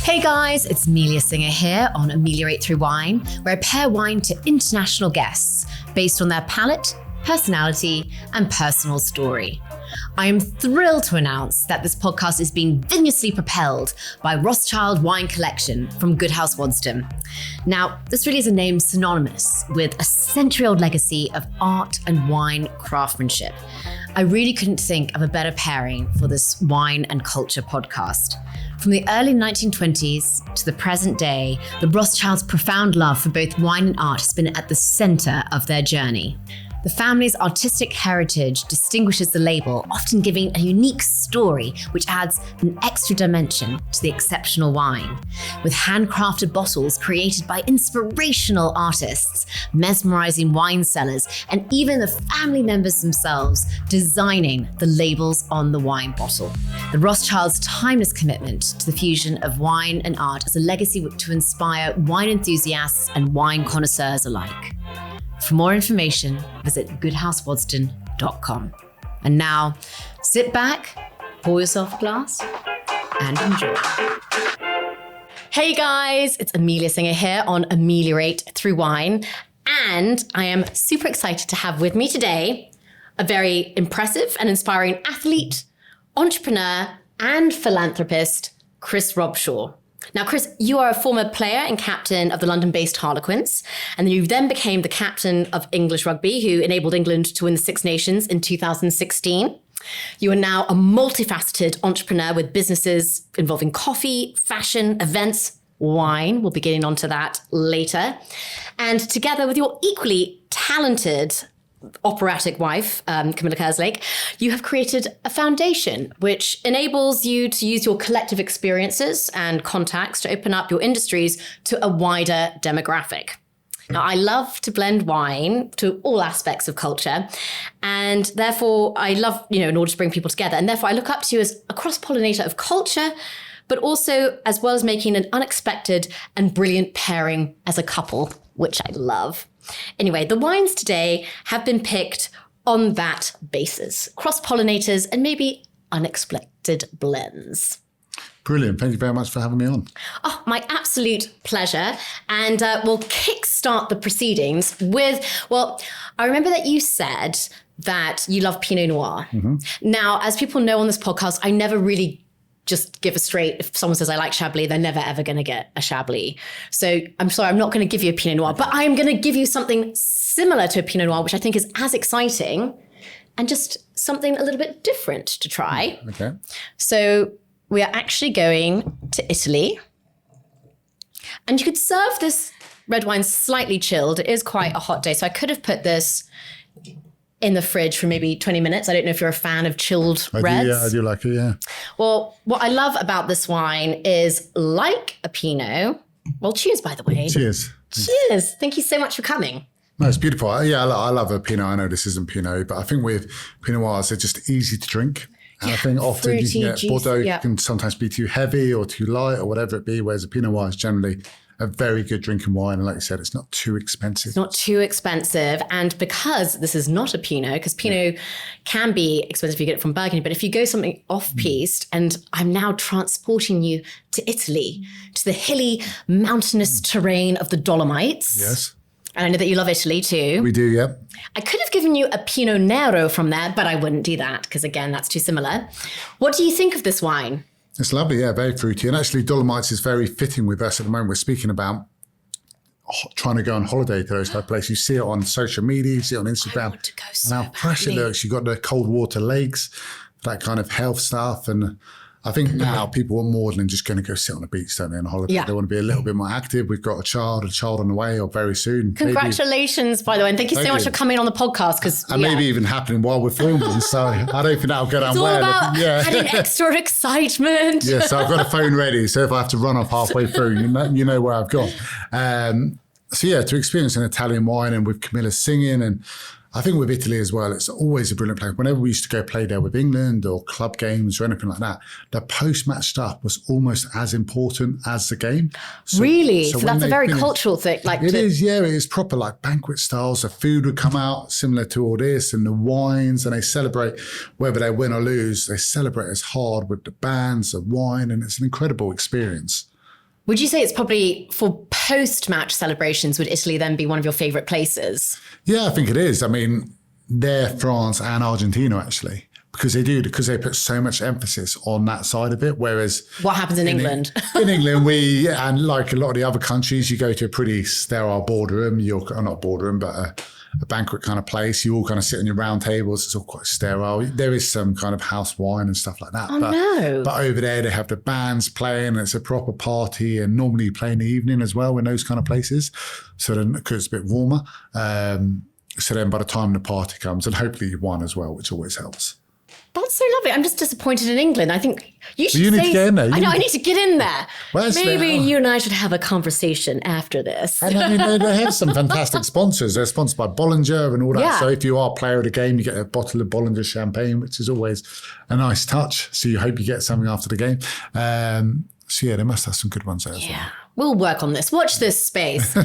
Hey guys, it's Amelia Singer here on Ameliorate Through Wine, where I pair wine to international guests based on their palate, personality, and personal story. I am thrilled to announce that this podcast is being vigorously propelled by Rothschild Wine Collection from Good House Waddesdon. Now, this really is a name synonymous with a century-old legacy of art and wine craftsmanship. I really couldn't think of a better pairing for this wine and culture podcast. From the early 1920s to the present day, the Rothschilds' profound love for both wine and art has been at the center of their journey. The family's artistic heritage distinguishes the label, often giving a unique story which adds an extra dimension to the exceptional wine. With handcrafted bottles created by inspirational artists, mesmerizing wine cellars, and even the family members themselves designing the labels on the wine bottle. The Rothschilds' timeless commitment to the fusion of wine and art is a legacy to inspire wine enthusiasts and wine connoisseurs alike. For more information, visit goodhousewaddesdon.com. And now, sit back, pour yourself a glass, and enjoy. Hey guys, it's Amelia Singer here on Ameliorate Through Wine. And I am super excited to have with me today a very impressive and inspiring athlete, entrepreneur, and philanthropist, Chris Robshaw. Now, Chris, you are a former player and captain of the London Based Harlequins, and you then became the captain of English Rugby, who enabled England to win the Six Nations in 2016. You are now a multifaceted entrepreneur with businesses involving coffee, fashion, events, wine. We'll be getting onto that later. And together with your equally talented operatic wife, Camilla Kerslake, you have created a foundation which enables you to use your collective experiences and contacts to open up your industries to a wider demographic. Now, I love to blend wine to all aspects of culture, and therefore I love, in order to bring people together, and therefore I look up to you as a cross-pollinator of culture, but also as well as making an unexpected and brilliant pairing as a couple, which I love. Anyway, the wines today have been picked on that basis. Cross-pollinators and maybe unexpected blends. Brilliant. Thank you very much for having me on. Oh, my absolute pleasure. And we'll kickstart the proceedings with, I remember that you said that you love Pinot Noir. Mm-hmm. Now, as people know on this podcast, I never really just give a straight, if someone says I like Chablis, they're never ever going to get a Chablis. So I'm sorry, I'm not going to give you a Pinot Noir, but I'm going to give you something similar to a Pinot Noir, which I think is as exciting and just something a little bit different to try. Okay. So we are actually going to Italy. And you could serve this red wine slightly chilled. It is quite a hot day. So I could have put this in the fridge for maybe 20 minutes. I don't know if you're a fan of chilled reds. I do like it, yeah. Well, what I love about this wine is, like a Pinot, cheers, by the way. Cheers. Cheers. Thank you so much for coming. No, it's beautiful. Yeah, I love a Pinot. I know this isn't Pinot, but I think with Pinot Noirs, they're just easy to drink. And I think often fruity, you can get Bordeaux can sometimes be too heavy or too light or whatever it be, whereas a Pinot Noir is generally a very good drinking wine. And like you said, it's not too expensive. It's not too expensive. And because this is not a Pinot, because Pinot can be expensive if you get it from Burgundy, but if you go something off-piste, and I'm now transporting you to Italy, to the hilly, mountainous terrain of the Dolomites. Yes. And I know that you love Italy too. We do, yeah. I could have given you a Pinot Nero from there, but I wouldn't do that because, again, that's too similar. What do you think of this wine? It's lovely, yeah, very fruity. And actually, Dolomites is very fitting with us at the moment. We're speaking about trying to go on holiday to those type of places. You see it on social media, you see it on Instagram. I want to go so and how fresh it looks. You've got the cold water lakes, that kind of health stuff. And I think now people want more than just going to go sit on the beach, don't they, on a holiday? Yeah. They want to be a little bit more active. We've got a child on the way or very soon. Congratulations, by the way. And thank you so much for coming on the podcast. And maybe even happening while we're filming. So I don't think that'll go down well. It's all about adding extra excitement. Yeah, so I've got a phone ready. So if I have to run off halfway through, you know where I've gone. So yeah, to experience an Italian wine and with Camilla singing, and I think with Italy as well, it's always a brilliant place. Whenever we used to go play there with England or club games or anything like that, the post-match stuff was almost as important as the game. Really? So that's a very cultural thing. It is proper like banquet styles. The food would come out similar to all this, and the wines, and they celebrate whether they win or lose. They celebrate as hard with the bands, the wine, and it's an incredible experience. Would you say it's probably for post-match celebrations, would Italy then be one of your favourite places? Yeah, I think it is. I mean, they're France and Argentina, actually, because they put so much emphasis on that side of it. Whereas what happens in England? In England, and like a lot of the other countries, you go to a pretty sterile boardroom. Not boardroom, but a banquet kind of place. You all kind of sit on your round tables. It's all quite sterile. There is some kind of house wine and stuff like that. But over there, they have the bands playing, and it's a proper party, and normally you play in the evening as well in those kind of places. So then, because it's a bit warmer. So then by the time the party comes, and hopefully you won as well, which always helps. That's so lovely. I'm just disappointed in England. I think you should need to get in there. I need to get in there. Maybe there? you and I should have a conversation after this. And I mean, they have some fantastic sponsors. They're sponsored by Bollinger and all that. Yeah. So if you are a player of the game, you get a bottle of Bollinger champagne, which is always a nice touch. So you hope you get something after the game. So yeah, they must have some good ones there as well. We'll work on this. Watch this space.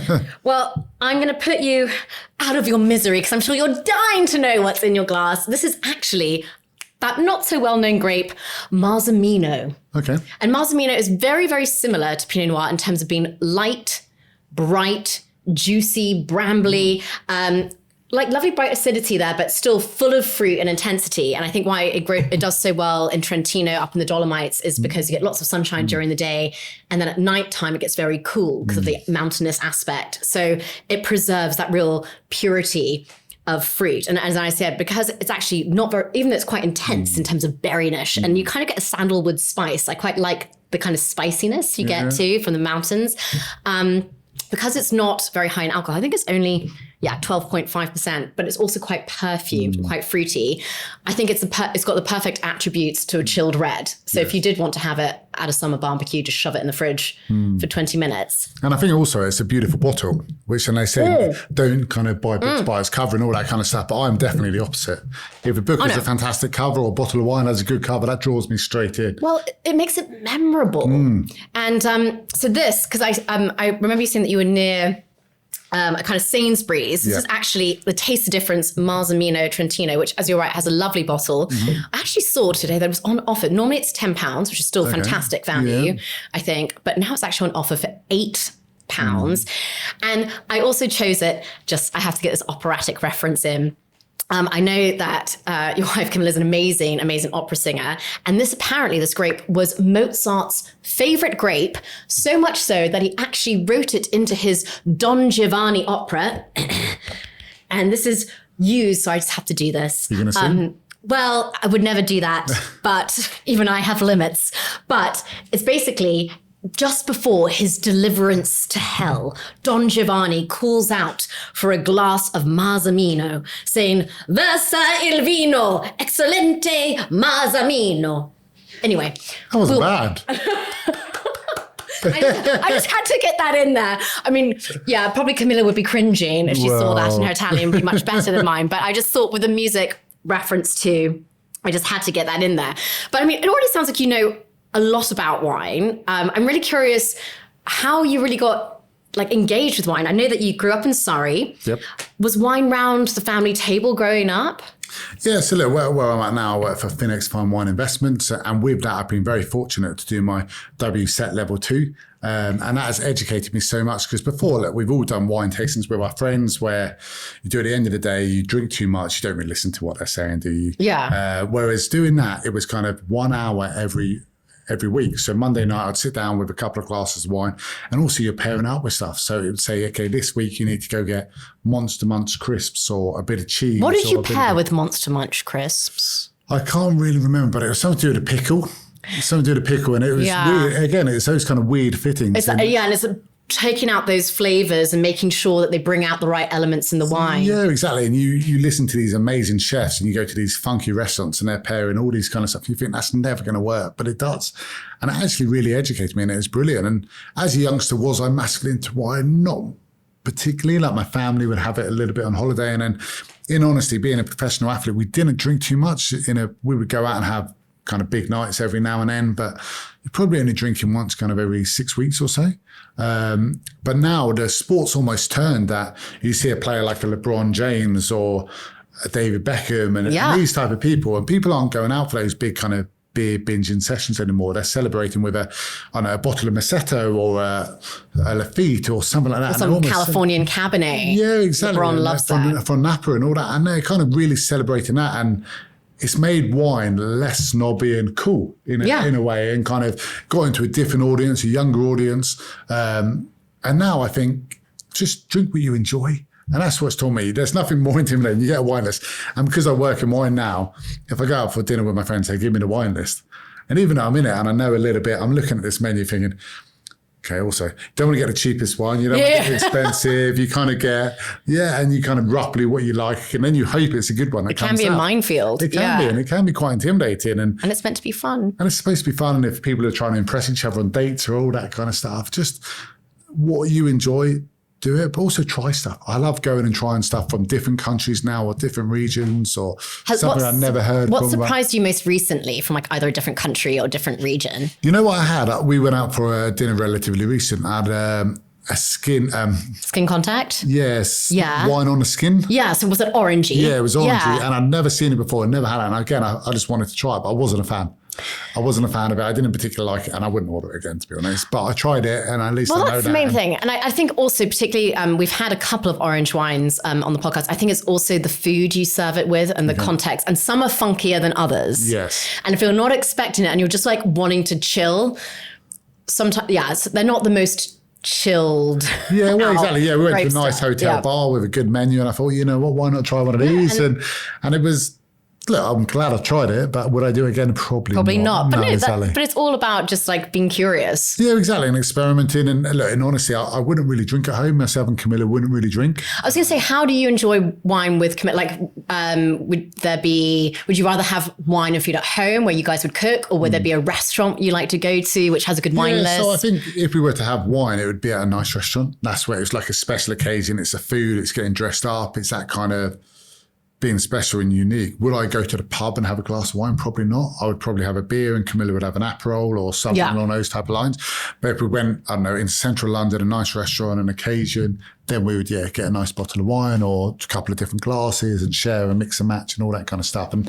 Well, I'm going to put you out of your misery because I'm sure you're dying to know what's in your glass. This is actually that not so well-known grape, Marzemino. Okay. And Marzemino is very, very similar to Pinot Noir in terms of being light, bright, juicy, brambly, like lovely bright acidity there, but still full of fruit and intensity. And I think why it does so well in Trentino up in the Dolomites is because you get lots of sunshine during the day. And then at nighttime, it gets very cool because of the mountainous aspect. So it preserves that real purity of fruit. And as I said, because it's actually not very, even though it's quite intense in terms of berryness, and you kind of get a sandalwood spice. I quite like the kind of spiciness you get too from the mountains. Because it's not very high in alcohol, I think it's only 12.5%, but it's also quite perfumed, quite fruity. I think it's got the perfect attributes to a chilled red. So if you did want to have it at a summer barbecue, just shove it in the fridge for 20 minutes. And I think also it's a beautiful bottle, which, and they say don't kind of buy books by its cover and all that kind of stuff, but I'm definitely the opposite. If a book has a fantastic cover or a bottle of wine has a good cover, that draws me straight in. Well, it makes it memorable. And so this, because I remember you saying that you were near a kind of Sainsbury's. This is actually the Taste the Difference Marzemino Trentino, which, as you're right, has a a lovely bottle. I actually saw today that it was on offer. Normally it's £10, which is still fantastic value, I think. But now it's actually on offer for £8. And I also chose it, I have to get this operatic reference in. I know that your wife Camilla is an amazing, amazing opera singer. And this grape was Mozart's favorite grape, so much so that he actually wrote it into his Don Giovanni opera. And this is used, so I just have to do this. You're going to sing? Well, I would never do that, but even I have limits. But it's basically just before his deliverance to hell, Don Giovanni calls out for a glass of Marzemino, saying, "Versa il vino, eccellente Marzemino." Anyway. That wasn't bad. I just had to get that in there. I mean, probably Camilla would be cringing if she saw that, and her Italian would be much better than mine. But I just thought with the music reference to, I just had to get that in there. But I mean, it already sounds like you know a lot about wine. I'm really curious how you really got engaged with wine. I know that you grew up in Surrey. Yep. Was wine round the family table growing up? Yeah, so look, where I'm at now, I work for Vin X Fine Wine Investments, and with that, I've been very fortunate to do my WSET Level 2, and that has educated me so much, because before, we've all done wine tastings with our friends where you do at the end of the day, you drink too much, you don't really listen to what they're saying, do you? Yeah. Whereas doing that, it was kind of 1 hour every week. So Monday night, I'd sit down with a couple of glasses of wine, and also you're pairing up with stuff. So it would say, okay, this week you need to go get Monster Munch crisps or a bit of cheese. What did you pair with Monster Munch crisps? I can't really remember, but it was something to do with a pickle. And it was weird. Again, it's those kind of weird fittings. And it's taking out those flavors and making sure that they bring out the right elements in the wine. Yeah, exactly. And you listen to these amazing chefs, and you go to these funky restaurants, and they're pairing all these kind of stuff. You think that's never going to work, but it does. And it actually really educated me, and it was brilliant. And as a youngster, was I massively into wine? Not particularly. My family would have it a little bit on holiday, and then in honesty, being a professional athlete, we didn't drink too much. We would go out and have kind of big nights every now and then, but you're probably only drinking once kind of every 6 weeks or so. But now the sport's almost turned that you see a player like a LeBron James or a David Beckham and these type of people, and people aren't going out for those big kind of beer binging sessions anymore. They're celebrating with a bottle of Massetto or a Lafite or something like that. Or some Californian Cabernet. Yeah, exactly. LeBron loves that. From Napa and all that. And they're kind of really celebrating that. And it's made wine less snobby and cool in a way, and kind of got into a different audience, a younger audience. And now I think just drink what you enjoy. And that's what's taught me. There's nothing more intimidating. You get a wine list. And because I work in wine now, if I go out for dinner with my friends, they give me the wine list. And even though I'm in it and I know a little bit, I'm looking at this menu thinking, okay, also, don't want to get the cheapest wine. You don't want to get the expensive. You kind of get, and you kind of roughly what you like. And then you hope it's a good one. It can be a minefield. It can be, and it can be quite intimidating. And it's meant to be fun. And it's supposed to be fun. And if people are trying to impress each other on dates or all that kind of stuff, just what you enjoy, do it, but also try stuff. I love going and trying stuff from different countries now or different regions or something I've never heard. What surprised you most recently from like either a different country or different region? You know what I had? We went out for a dinner relatively recent. I had a skin contact. Yes. Yeah. Wine on the skin. Yeah. So was it orangey? Yeah, it was orangey, and I'd never seen it before. Never had it. And again, I just wanted to try it, but I wasn't a fan. I wasn't a fan of it. I didn't particularly like it, and I wouldn't order it again, to be honest. But I tried it, and at least I know that. Well, that's the main thing. And I think also, particularly, we've had a couple of orange wines on the podcast. I think it's also the food you serve it with and the context. And some are funkier than others. Yes. And if you're not expecting it and you're just like wanting to chill, sometimes, they're not the most chilled. Yeah, well, exactly. Yeah, we went to a nice hotel bar with a good menu, and I thought, you know what, why not try one of these? And it was. Look, I'm glad I tried it, but would I do it again? Probably not. But but it's all about just like being curious. Yeah, exactly, and experimenting. And look, and honestly, I wouldn't really drink at home. Myself and Camilla wouldn't really drink. I was going to say, how do you enjoy wine with Camilla? Like, would you rather have wine and food at home where you guys would cook, or would there be a restaurant you like to go to which has a good wine list? So I think if we were to have wine, it would be at a nice restaurant. That's where it's like a special occasion. It's the food. It's getting dressed up. It's that kind of being special and unique. Would I go to the pub and have a glass of wine? Probably not. I would probably have a beer and Camilla would have an Aperol or something along those type of lines. But if we went, I don't know, in central London, a nice restaurant, an occasion, then we would, get a nice bottle of wine or a couple of different glasses and share and mix and match and all that kind of stuff. And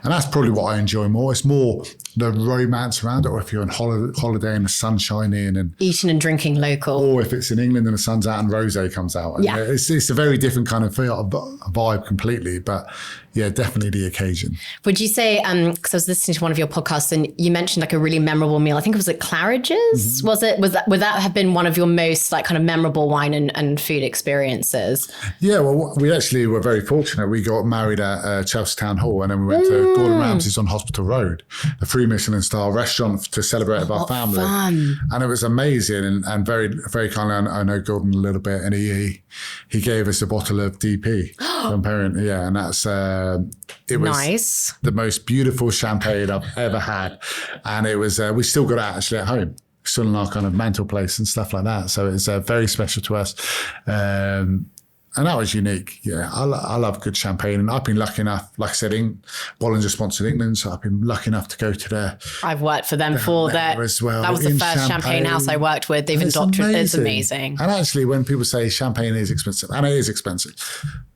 that's probably what I enjoy more. It's more the romance around it, or if you're on holiday and the sun's shining and eating and drinking local. Or if it's in England and the sun's out and rosé comes out. And it's a very different kind of vibe completely. But yeah, definitely the occasion. Would you say, because I was listening to one of your podcasts and you mentioned like a really memorable meal. I think it was at Claridge's. Mm-hmm. Would that have been one of your most like kind of memorable wine and food experiences? Yeah, well, we actually were very fortunate. We got married at Chelsea Town Hall, and then we went to Gordon Ramsay's on Hospital Road, a 3-Michelin-star restaurant to celebrate with our family. Fun. And it was amazing and very, very kindly. I know Gordon a little bit, and he gave us a bottle of DP. Apparently, and that's it was nice. The most beautiful champagne I've ever had, and it was we still got it actually at home. Still in our kind of mantelpiece and stuff like that. So it's very special to us. And that was unique. Yeah, I love good champagne. And I've been lucky enough, like I said, Bollinger sponsored England, so I've been lucky enough to go to their... I've worked for them for that as well. That was the first champagne house I worked with. They've indoctrinated. It's amazing. And actually, when people say champagne is expensive, and it is expensive,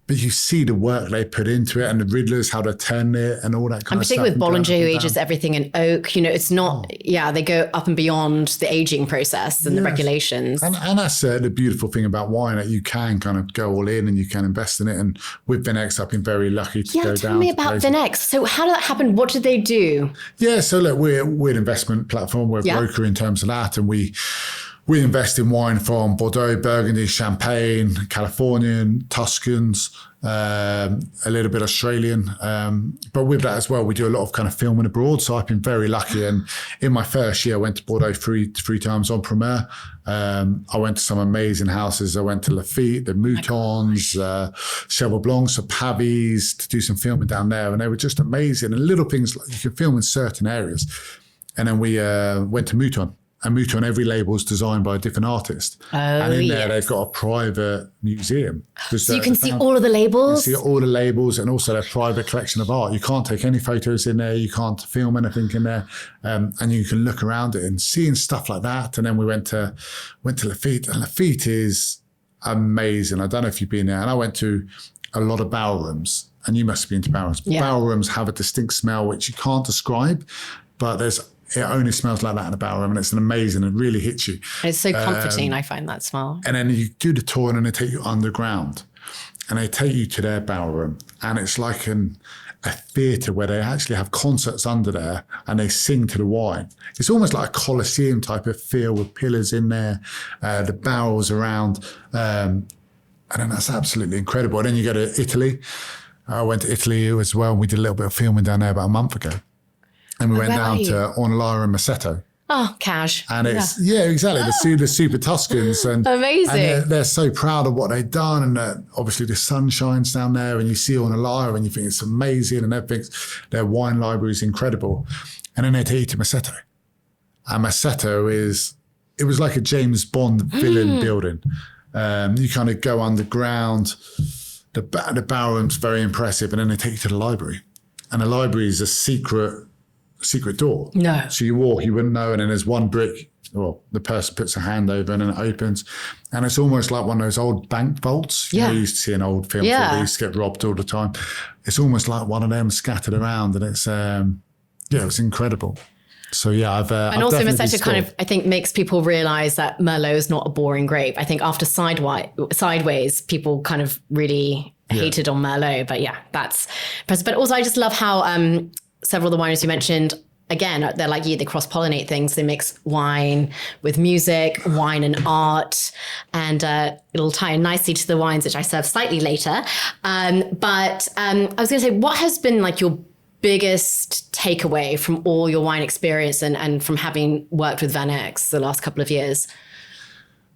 but you see the work they put into it and the riddlers, how to turn it and all that kind of stuff. And particularly with Bollinger, who ages everything in oak, it's not, they go up and beyond the aging process and the regulations. And that's the beautiful thing about wine, that you can kind of go all in and you can invest in it. And with Vin X, I've been very lucky to go down. Tell me about Vin X. So how did that happen? What did they do? Yeah, so look, we're an investment platform. We're a broker in terms of that. And we invest in wine from Bordeaux, Burgundy, Champagne, Californian, Tuscans, a little bit Australian. But with that as well, we do a lot of kind of filming abroad. So I've been very lucky. And in my first year, I went to Bordeaux three times on Premier. I went to some amazing houses. I went to Lafite, the Moutons, Cheval Blancs, the Pavis, to do some filming down there. And they were just amazing. And little things like you can film in certain areas. And then we went to Mouton. Mutu on every label is designed by a different artist. And in there, they've got a private museum. So you can see all of the labels? You see all the labels and also their private collection of art. You can't take any photos in there. You can't film anything in there. And you can look around it and seeing stuff like that. And then we went to Lafitte. And Lafitte is amazing. I don't know if you've been there. And I went to a lot of barrel rooms. And you must have been to barrel rooms. Yeah. Barrel rooms have a distinct smell, which you can't describe. But it only smells like that in a barrel room, and it's amazing. It really hits you. It's so comforting. I find that smell. And then you do the tour, and they take you underground, and they take you to their barrel room, and it's like a theatre where they actually have concerts under there, and they sing to the wine. It's almost like a Colosseum type of feel with pillars in there, the barrels around, and then that's absolutely incredible. And then you go to Italy. I went to Italy as well. We did a little bit of filming down there about a month ago. And we went down to Ornelara and Masetto. Oh, cash. And it's, exactly. The Super Tuscans. And, amazing. And they're so proud of what they've done. And obviously the sun shines down there and you see Ornelara and you think it's amazing. And their wine library is incredible. And then they take you to Masetto. And Masetto it was like a James Bond villain building. You kind of go underground. The barrel room's very impressive. And then they take you to the library. And the library is a secret door. No. So you walk, you wouldn't know, and then there's one brick, well, the person puts a hand over and then it opens. And it's almost like one of those old bank vaults. You used to see in old films where they used to get robbed all the time. It's almost like one of them scattered around, and it's it's incredible. So I've and also Masetto kind of, I think, makes people realise that Merlot is not a boring grape. I think after Sideways, people kind of really hated on Merlot, but that's impressive. But also I just love how several of the wineries you mentioned, again, they're like you, they cross-pollinate things. They mix wine with music, wine and art, and it'll tie in nicely to the wines, which I serve slightly later. But I was going to say, what has been like your biggest takeaway from all your wine experience and from having worked with Vin X the last couple of years?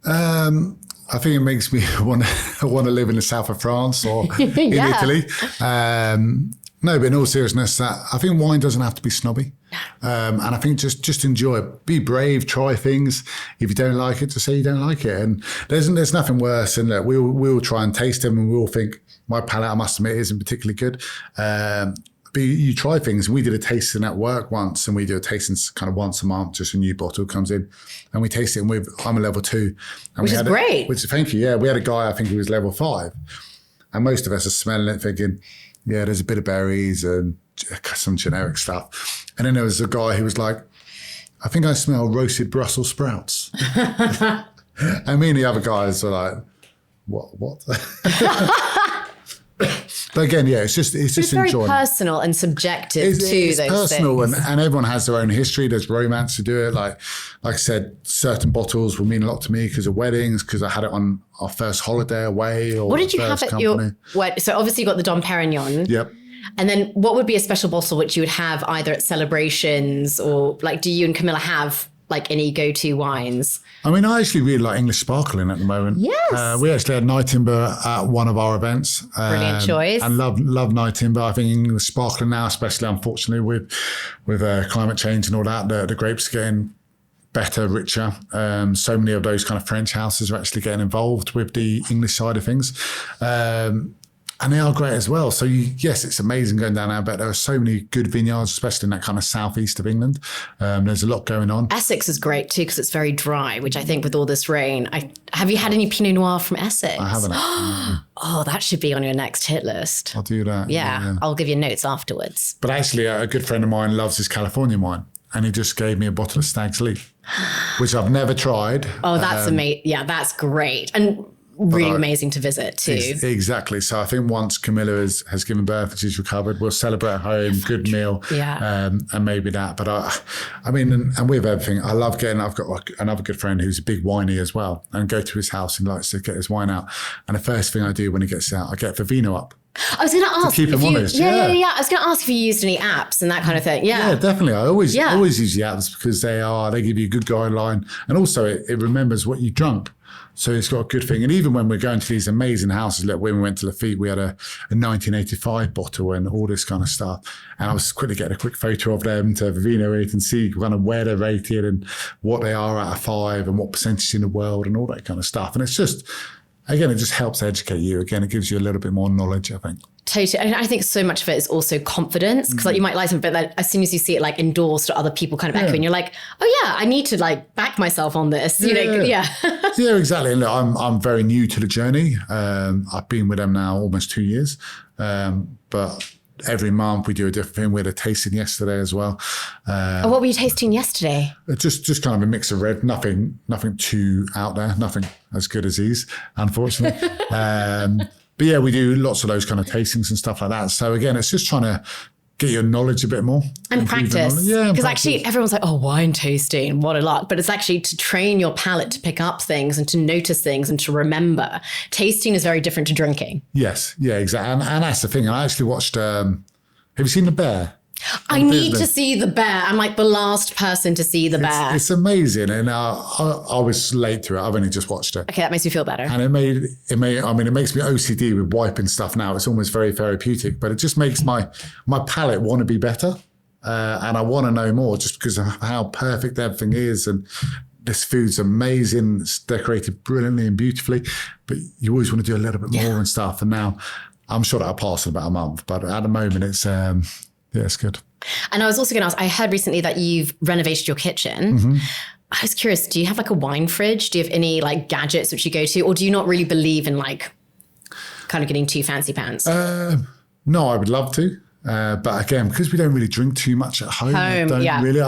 I think it makes me want to live in the south of France or in Italy. No, but in all seriousness, I think wine doesn't have to be snobby. And I think just enjoy it. Be brave, try things. If you don't like it, just say you don't like it. And there's nothing worse than that. We'll try and taste them and we'll think, my palate, I must admit, isn't particularly good. But you try things. We did a tasting at work once, and we do a tasting kind of once a month, just a new bottle comes in, and we taste it. And I'm a level 2. And which is great. Thank you. Yeah, we had a guy, I think he was level 5. And most of us are smelling it thinking, there's a bit of berries and some generic stuff. And then there was a guy who was like, I think I smell roasted Brussels sprouts. And me and the other guys were like, what? But again, it's just very enjoying. Personal and subjective it's those personal things. And everyone has their own history. There's romance to do it. Like I said, certain bottles will mean a lot to me because of weddings, because I had it on our first holiday away. Or what did you have at your wedding? So obviously you got the Dom Perignon. Yep. And then what would be a special bottle which you would have either at celebrations or like, do you and Camilla have like any go-to wines? I mean, I actually really like English sparkling at the moment. Yes. We actually had Night Timber at one of our events. Brilliant choice. And love Night Timber. I think English sparkling now, especially unfortunately with climate change and all that, the grapes are getting better, richer. So many of those kind of French houses are actually getting involved with the English side of things. And they are great as well. So yes, it's amazing going down there, but there are so many good vineyards, especially in that kind of southeast of England. There's a lot going on. Essex is great too because it's very dry, which I think with all this rain. Have you had any Pinot Noir from Essex? I haven't. Oh, that should be on your next hit list. I'll do that. Yeah. I'll give you notes afterwards. But actually, a good friend of mine loves his California wine, and he just gave me a bottle of Stag's Leap, which I've never tried. Oh, that's amazing. Yeah, that's great. And really amazing to visit too. Exactly. So I think once Camilla has given birth and she's recovered, we'll celebrate at home, good meal, and maybe that. But I mean, and with everything, I love I've got like another good friend who's a big winey as well, and go to his house and likes to get his wine out. And the first thing I do when he gets out, I get Vivino up. I was going to ask. To keep him honest. Yeah. I was going to ask if you used any apps and that kind of thing. Yeah, definitely. I always use the apps because they give you a good guideline, and also it remembers what you drunk. So it's got a good thing. And even when we're going to these amazing houses, like when we went to Lafitte, we had a 1985 bottle and all this kind of stuff. And I was quickly getting a quick photo of them to Vino it and see kind of where they're rated and what they are out of 5 and what percentage in the world and all that kind of stuff. And it's just, again, it just helps educate you. Again, it gives you a little bit more knowledge, I think. Totally. And I think so much of it is also confidence, because like you might like something, but like, as soon as you see it like endorsed or other people kind of echoing, you're like, oh yeah, I need to like back myself on this. You know, yeah, exactly. And look, I'm very new to the journey. I've been with them now almost 2 years, but every month we do a different thing. We had a tasting yesterday as well. What were you tasting yesterday? Just kind of a mix of red, nothing too out there, nothing as good as these, unfortunately. But yeah, we do lots of those kind of tastings and stuff like that. So again, it's just trying to get your knowledge a bit more. And practice. Yeah. Because actually everyone's like, oh, wine tasting, what a lot. But it's actually to train your palate to pick up things and to notice things and to remember. Tasting is very different to drinking. Yes. Yeah, exactly. And that's the thing. I actually watched, have you seen The Bear? I need to see The Bear. I'm like the last person to see The Bear. It's amazing. And I was late to it. I've only just watched it. Okay, that makes me feel better. And it makes me OCD with wiping stuff now. It's almost very therapeutic, but it just makes my palate want to be better. And I want to know more just because of how perfect everything is. And this food's amazing. It's decorated brilliantly and beautifully, but you always want to do a little bit more and stuff. And now I'm sure that'll pass in about a month, but at the moment it's, yeah, it's good. And I was also going to ask, I heard recently that you've renovated your kitchen. Mm-hmm. I was curious, do you have like a wine fridge? Do you have any like gadgets which you go to? Or do you not really believe in like kind of getting too fancy pants? No, I would love to. But again, because we don't really drink too much at home, really.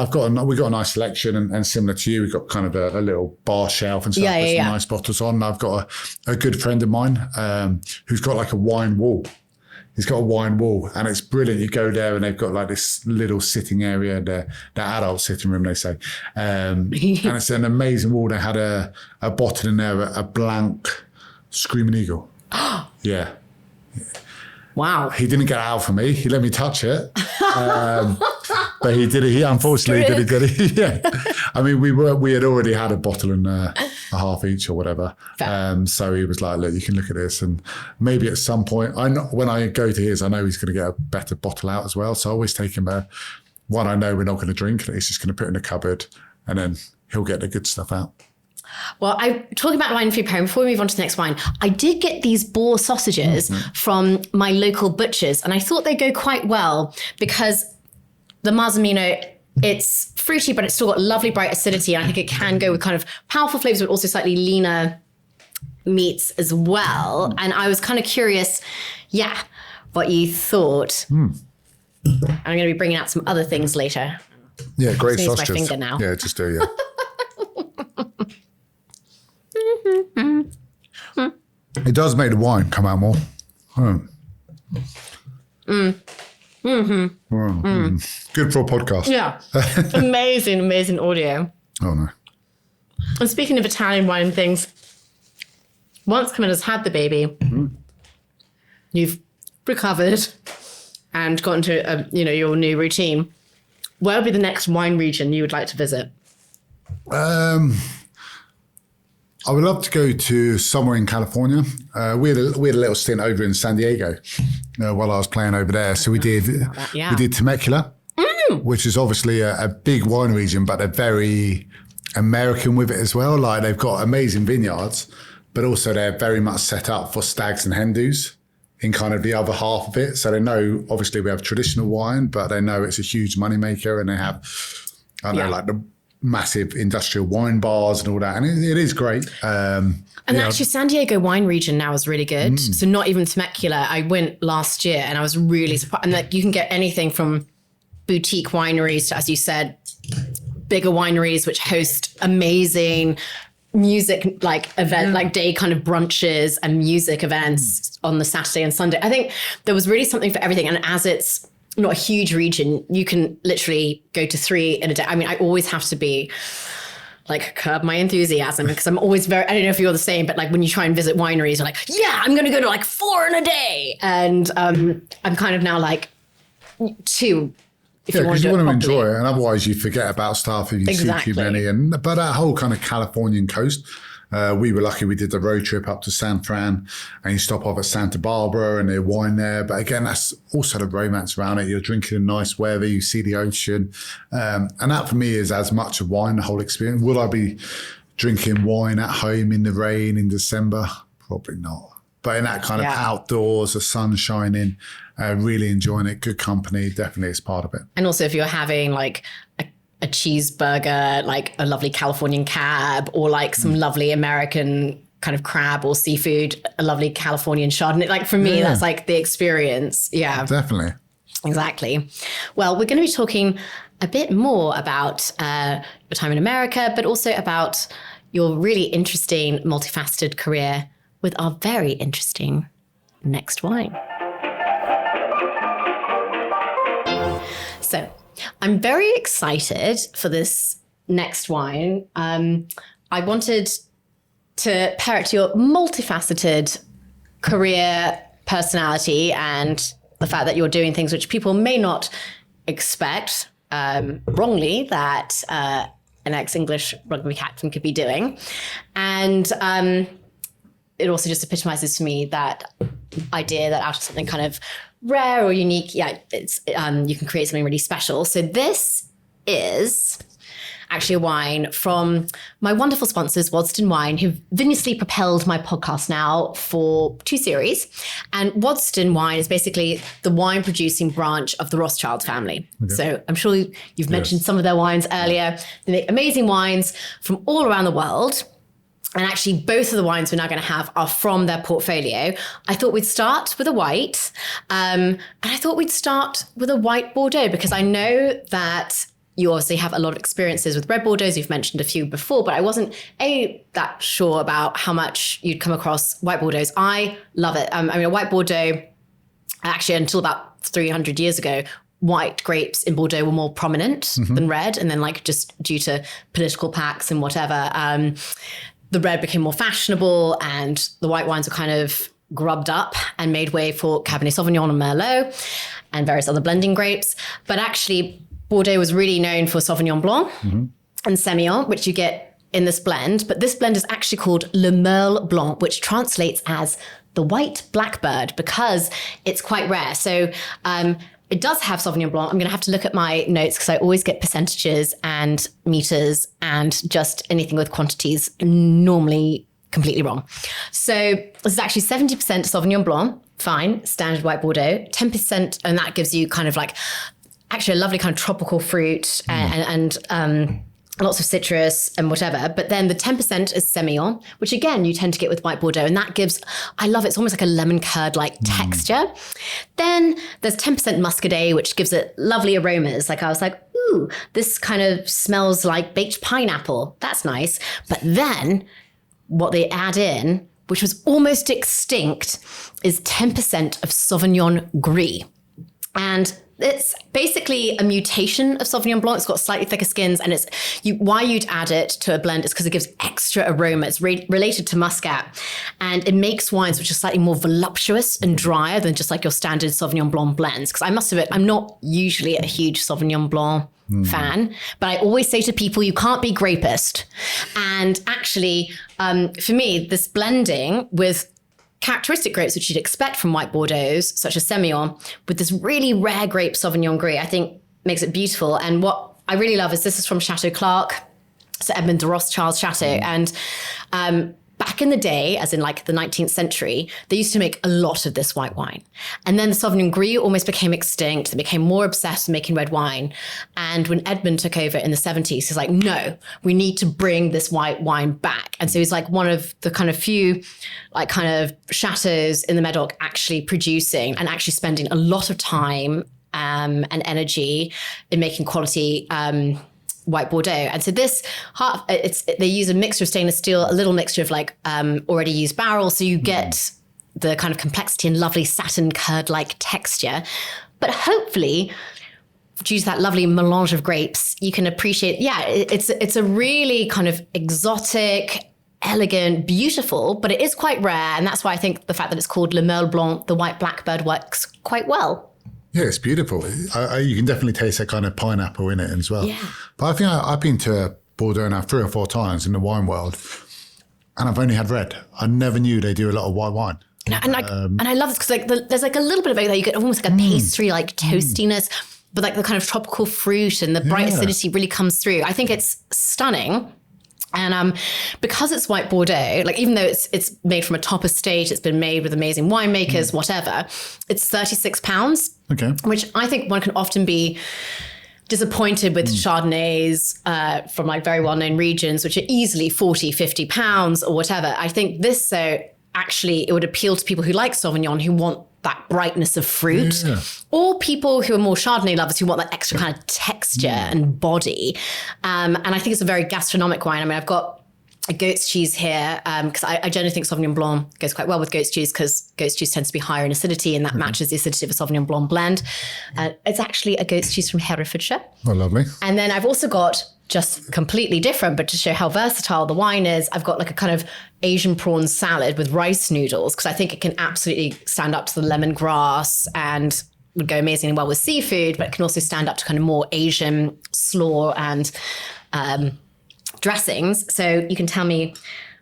We've got a nice selection and similar to you, we've got kind of a little bar shelf and stuff with some nice bottles on. I've got a good friend of mine who's got like a wine wall. He's got a wine wall and it's brilliant. You go there and they've got like this little sitting area, the adult sitting room, they say. And it's an amazing wall. They had a bottle in there, a blank Screaming Eagle. Yeah. Wow. He didn't get it out for me. He let me touch it. But he did it. He unfortunately did it. Yeah. I mean, we had already had a bottle and a half each or whatever. So he was like, look, you can look at this. And maybe at some point, when I go to his, I know he's going to get a better bottle out as well. So I always take him one I know we're not going to drink. He's just going to put in the cupboard and then he'll get the good stuff out. Well, talking about wine and food pairing, before we move on to the next wine, I did get these boar sausages from my local butchers, and I thought they go quite well because the Marzamino, it's fruity, but it's still got lovely bright acidity, and I think it can go with kind of powerful flavors, but also slightly leaner meats as well. And I was kind of curious, what you thought. I'm going to be bringing out some other things later. Yeah, great sausages. My finger now. Yeah, just do, yeah. It does make the wine come out more. Good for a podcast. Yeah. amazing audio. Oh, no. And speaking of Italian wine things, once Camilla's had the baby, you've recovered and got into your new routine. Where would be the next wine region you would like to visit? I would love to go to somewhere in California. We had a little stint over in San Diego while I was playing over there. So we did Temecula, which is obviously a big wine region, but they're very American with it as well. Like they've got amazing vineyards, but also they're very much set up for stags and hen dos in kind of the other half of it. So they know, obviously we have traditional wine, but they know it's a huge moneymaker and they have, like the massive industrial wine bars and all that. And it is great. And actually San Diego wine region now is really good. So not even Temecula. I went last year and I was really surprised. And like you can get anything from boutique wineries to, as you said, bigger wineries, which host amazing music, like event, like day kind of brunches and music events on the Saturday and Sunday. I think there was really something for everything. And as it's not a huge region, you can literally go to 3 in a day. I mean, I always have to be like curb my enthusiasm because I'm always I don't know if you're the same, but like when you try and visit wineries, you're like, I'm going to go to like 4 in a day. And I'm kind of now like 2. Because you want to enjoy it, and otherwise you forget about stuff if you see too many. But that whole kind of Californian coast, We were lucky we did the road trip up to San Fran, and you stop off at Santa Barbara and there's wine there. But again, that's also the romance around it. You're drinking in nice weather, you see the ocean. And that for me is as much of wine, the whole experience. Will I be drinking wine at home in the rain in December? Probably not. But in that kind of outdoors, the sun shining, really enjoying it, good company, definitely is part of it. And also if you're having like a cheeseburger, like a lovely Californian cab, or like some lovely American kind of crab or seafood, a lovely Californian Chardonnay. Like for me, that's like the experience. Yeah, definitely. Exactly. Well, we're going to be talking a bit more about your time in America, but also about your really interesting, multifaceted career with our very interesting next wine. So I'm very excited for this next wine. I wanted to pair it to your multifaceted career, personality, and the fact that you're doing things which people may not expect wrongly that an ex-English rugby captain could be doing. And it also just epitomizes for me that idea that out of something kind of rare or unique, it's you can create something really special. So this is actually a wine from my wonderful sponsors, Waddesdon Wine, who've vigorously propelled my podcast now for 2 series. And Waddesdon Wine is basically the wine producing branch of the Rothschild family. Okay. So I'm sure you've mentioned some of their wines earlier. They make amazing wines from all around the world. And actually, both of the wines we're now going to have are from their portfolio. I thought we'd start with a white. And I thought we'd start with a white Bordeaux, because I know that you obviously have a lot of experiences with red Bordeaux. You've mentioned a few before, but I wasn't that sure about how much you'd come across white Bordeaux. I love it. I mean, a white Bordeaux, actually, until about 300 years ago, white grapes in Bordeaux were more prominent than red. And then like just due to political pacts and whatever, the red became more fashionable and the white wines were kind of grubbed up and made way for Cabernet Sauvignon and Merlot and various other blending grapes. But actually, Bordeaux was really known for Sauvignon Blanc and Semillon, which you get in this blend. But this blend is actually called Le Merle Blanc, which translates as the white blackbird, because it's quite rare. So it does have Sauvignon Blanc. I'm going to have to look at my notes because I always get percentages and meters and just anything with quantities normally completely wrong. So this is actually 70% Sauvignon Blanc, fine, standard white Bordeaux, 10%, and that gives you kind of like actually a lovely kind of tropical fruit and lots of citrus and whatever. But then the 10% is Semillon, which again, you tend to get with white Bordeaux. And that gives, I love it, it's almost like a lemon curd-like texture. Then there's 10% Muscadet, which gives it lovely aromas. Like I was like, ooh, this kind of smells like baked pineapple. That's nice. But then what they add in, which was almost extinct, is 10% of Sauvignon Gris. And it's basically a mutation of Sauvignon Blanc. It's got slightly thicker skins, and why you'd add it to a blend is because it gives extra aroma. It's related to muscat, and it makes wines which are slightly more voluptuous and drier than just like your standard Sauvignon Blanc blends. Because I must admit, I'm not usually a huge Sauvignon Blanc fan, but I always say to people, you can't be grapist. And actually, for me, this blending with characteristic grapes which you'd expect from white Bordeaux, such as Semillon, with this really rare grape Sauvignon Gris, I think makes it beautiful. And what I really love is this is from Chateau Clark, so Edmond de Rothschild's chateau. And back in the day, as in like the 19th century, they used to make a lot of this white wine. And then the Sauvignon Gris almost became extinct. They became more obsessed with making red wine. And when Edmond took over in the 70s, he's like, no, we need to bring this white wine back. And so he's like one of the kind of few like kind of chateaus in the Medoc actually producing and actually spending a lot of time and energy in making quality white Bordeaux. And so this they use a mixture of stainless steel, a little mixture of like already used barrels. So you get the kind of complexity and lovely satin curd-like texture. But hopefully, due to that lovely melange of grapes, you can appreciate, it's a really kind of exotic, elegant, beautiful, but it is quite rare. And that's why I think the fact that it's called Le Merle Blanc, the white blackbird, works quite well. Yeah, it's beautiful. You can definitely taste that kind of pineapple in it as well. Yeah. But I think I've been to Bordeaux now 3 or 4 times in the wine world. and I've only had red. I never knew they do a lot of white wine. No, and I love this because like there's like a little bit of it that you get almost like a pastry, like toastiness, but like the kind of tropical fruit and the bright acidity really comes through. I think it's stunning. And because it's white Bordeaux, like even though it's made from a top estate, it's been made with amazing winemakers, whatever, it's £36. Okay. Which I think one can often be disappointed with Chardonnays from like very well-known regions, which are easily £40-50 or whatever. I think this, so actually it would appeal to people who like Sauvignon, who want that brightness of fruit, or people who are more Chardonnay lovers who want that extra kind of texture and body. And I think it's a very gastronomic wine. I mean, I've got a goat's cheese here because I generally think Sauvignon Blanc goes quite well with goat's cheese because goat's cheese tends to be higher in acidity and that matches the acidity of a Sauvignon Blanc blend. It's actually a goat's cheese from Herefordshire. Oh, lovely. And then I've also got, just completely different, but to show how versatile the wine is, I've got like a kind of Asian prawn salad with rice noodles because I think it can absolutely stand up to the lemongrass and would go amazingly well with seafood, but it can also stand up to kind of more Asian slaw and dressings. So you can tell me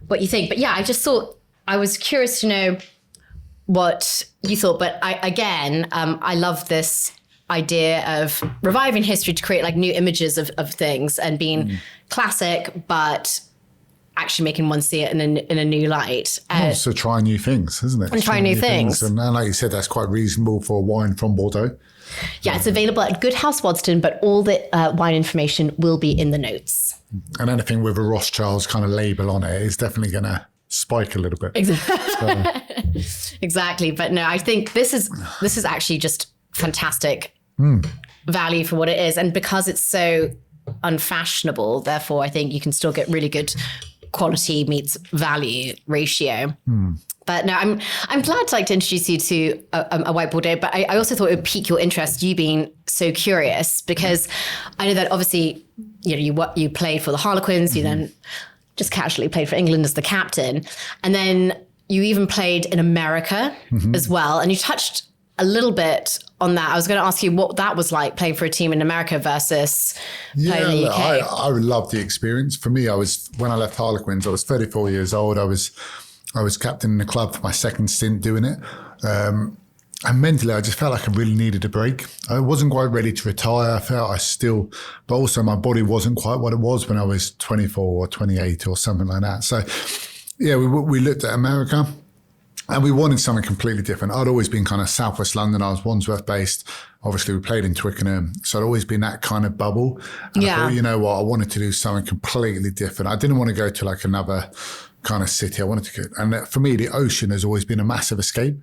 what you think. But yeah, I just thought, I was curious to know what you thought. But I love this idea of reviving history to create like new images of things and being classic, but actually making one see it in a new light. So try new things, isn't it? And try new things. And like you said, that's quite reasonable for a wine from Bordeaux. Yeah, it's available at Good House Waddesdon, but all the wine information will be in the notes. And anything with a Rothschild's kind of label on it is definitely going to spike a little bit. Exactly. Exactly. But no, I think this is actually just fantastic value for what it is. And because it's so unfashionable, therefore, I think you can still get really good quality meets value ratio. But no, I'm glad to introduce you to a white Bordeaux, but I also thought it would pique your interest, you being so curious, because I know that obviously, you played for the Harlequins, you then just casually played for England as the captain. And then you even played in America as well. And you touched a little bit on that. I was going to ask you what that was like playing for a team in America versus playing in the UK. I loved the experience. For me, when I left Harlequins, I was 34 years old. I was captain in the club for my second stint doing it. And mentally, I just felt like I really needed a break. I wasn't quite ready to retire. I felt but also my body wasn't quite what it was when I was 24 or 28 or something like that. So yeah, we looked at America. And we wanted something completely different. I'd always been kind of Southwest London. I was Wandsworth based. Obviously, we played in Twickenham. So I'd always been that kind of bubble. And I thought, you know what? I wanted to do something completely different. I didn't want to go to like another kind of city. I wanted to go. And for me, the ocean has always been a massive escape.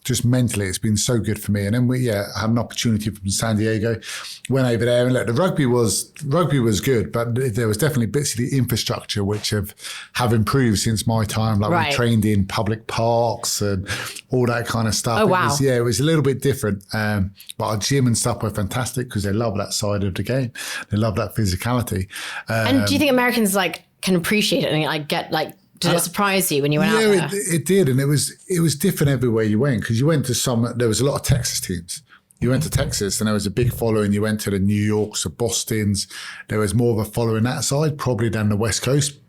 Just mentally, it's been so good for me. And then we had an opportunity from San Diego, went over there, and the rugby was good, but there was definitely bits of the infrastructure which have improved since my time. Like we trained in public parks and all that kind of stuff. Oh, wow. It was a little bit different. But our gym and stuff were fantastic because they love that side of the game. They love that physicality. And do you think Americans can appreciate it and did it surprise you when you went out there? Yeah, it did. And it was different everywhere you went because you went to there was a lot of Texas teams. You went to Texas and there was a big following. You went to the New Yorks, the Bostons. There was more of a following that side, probably than the West Coast.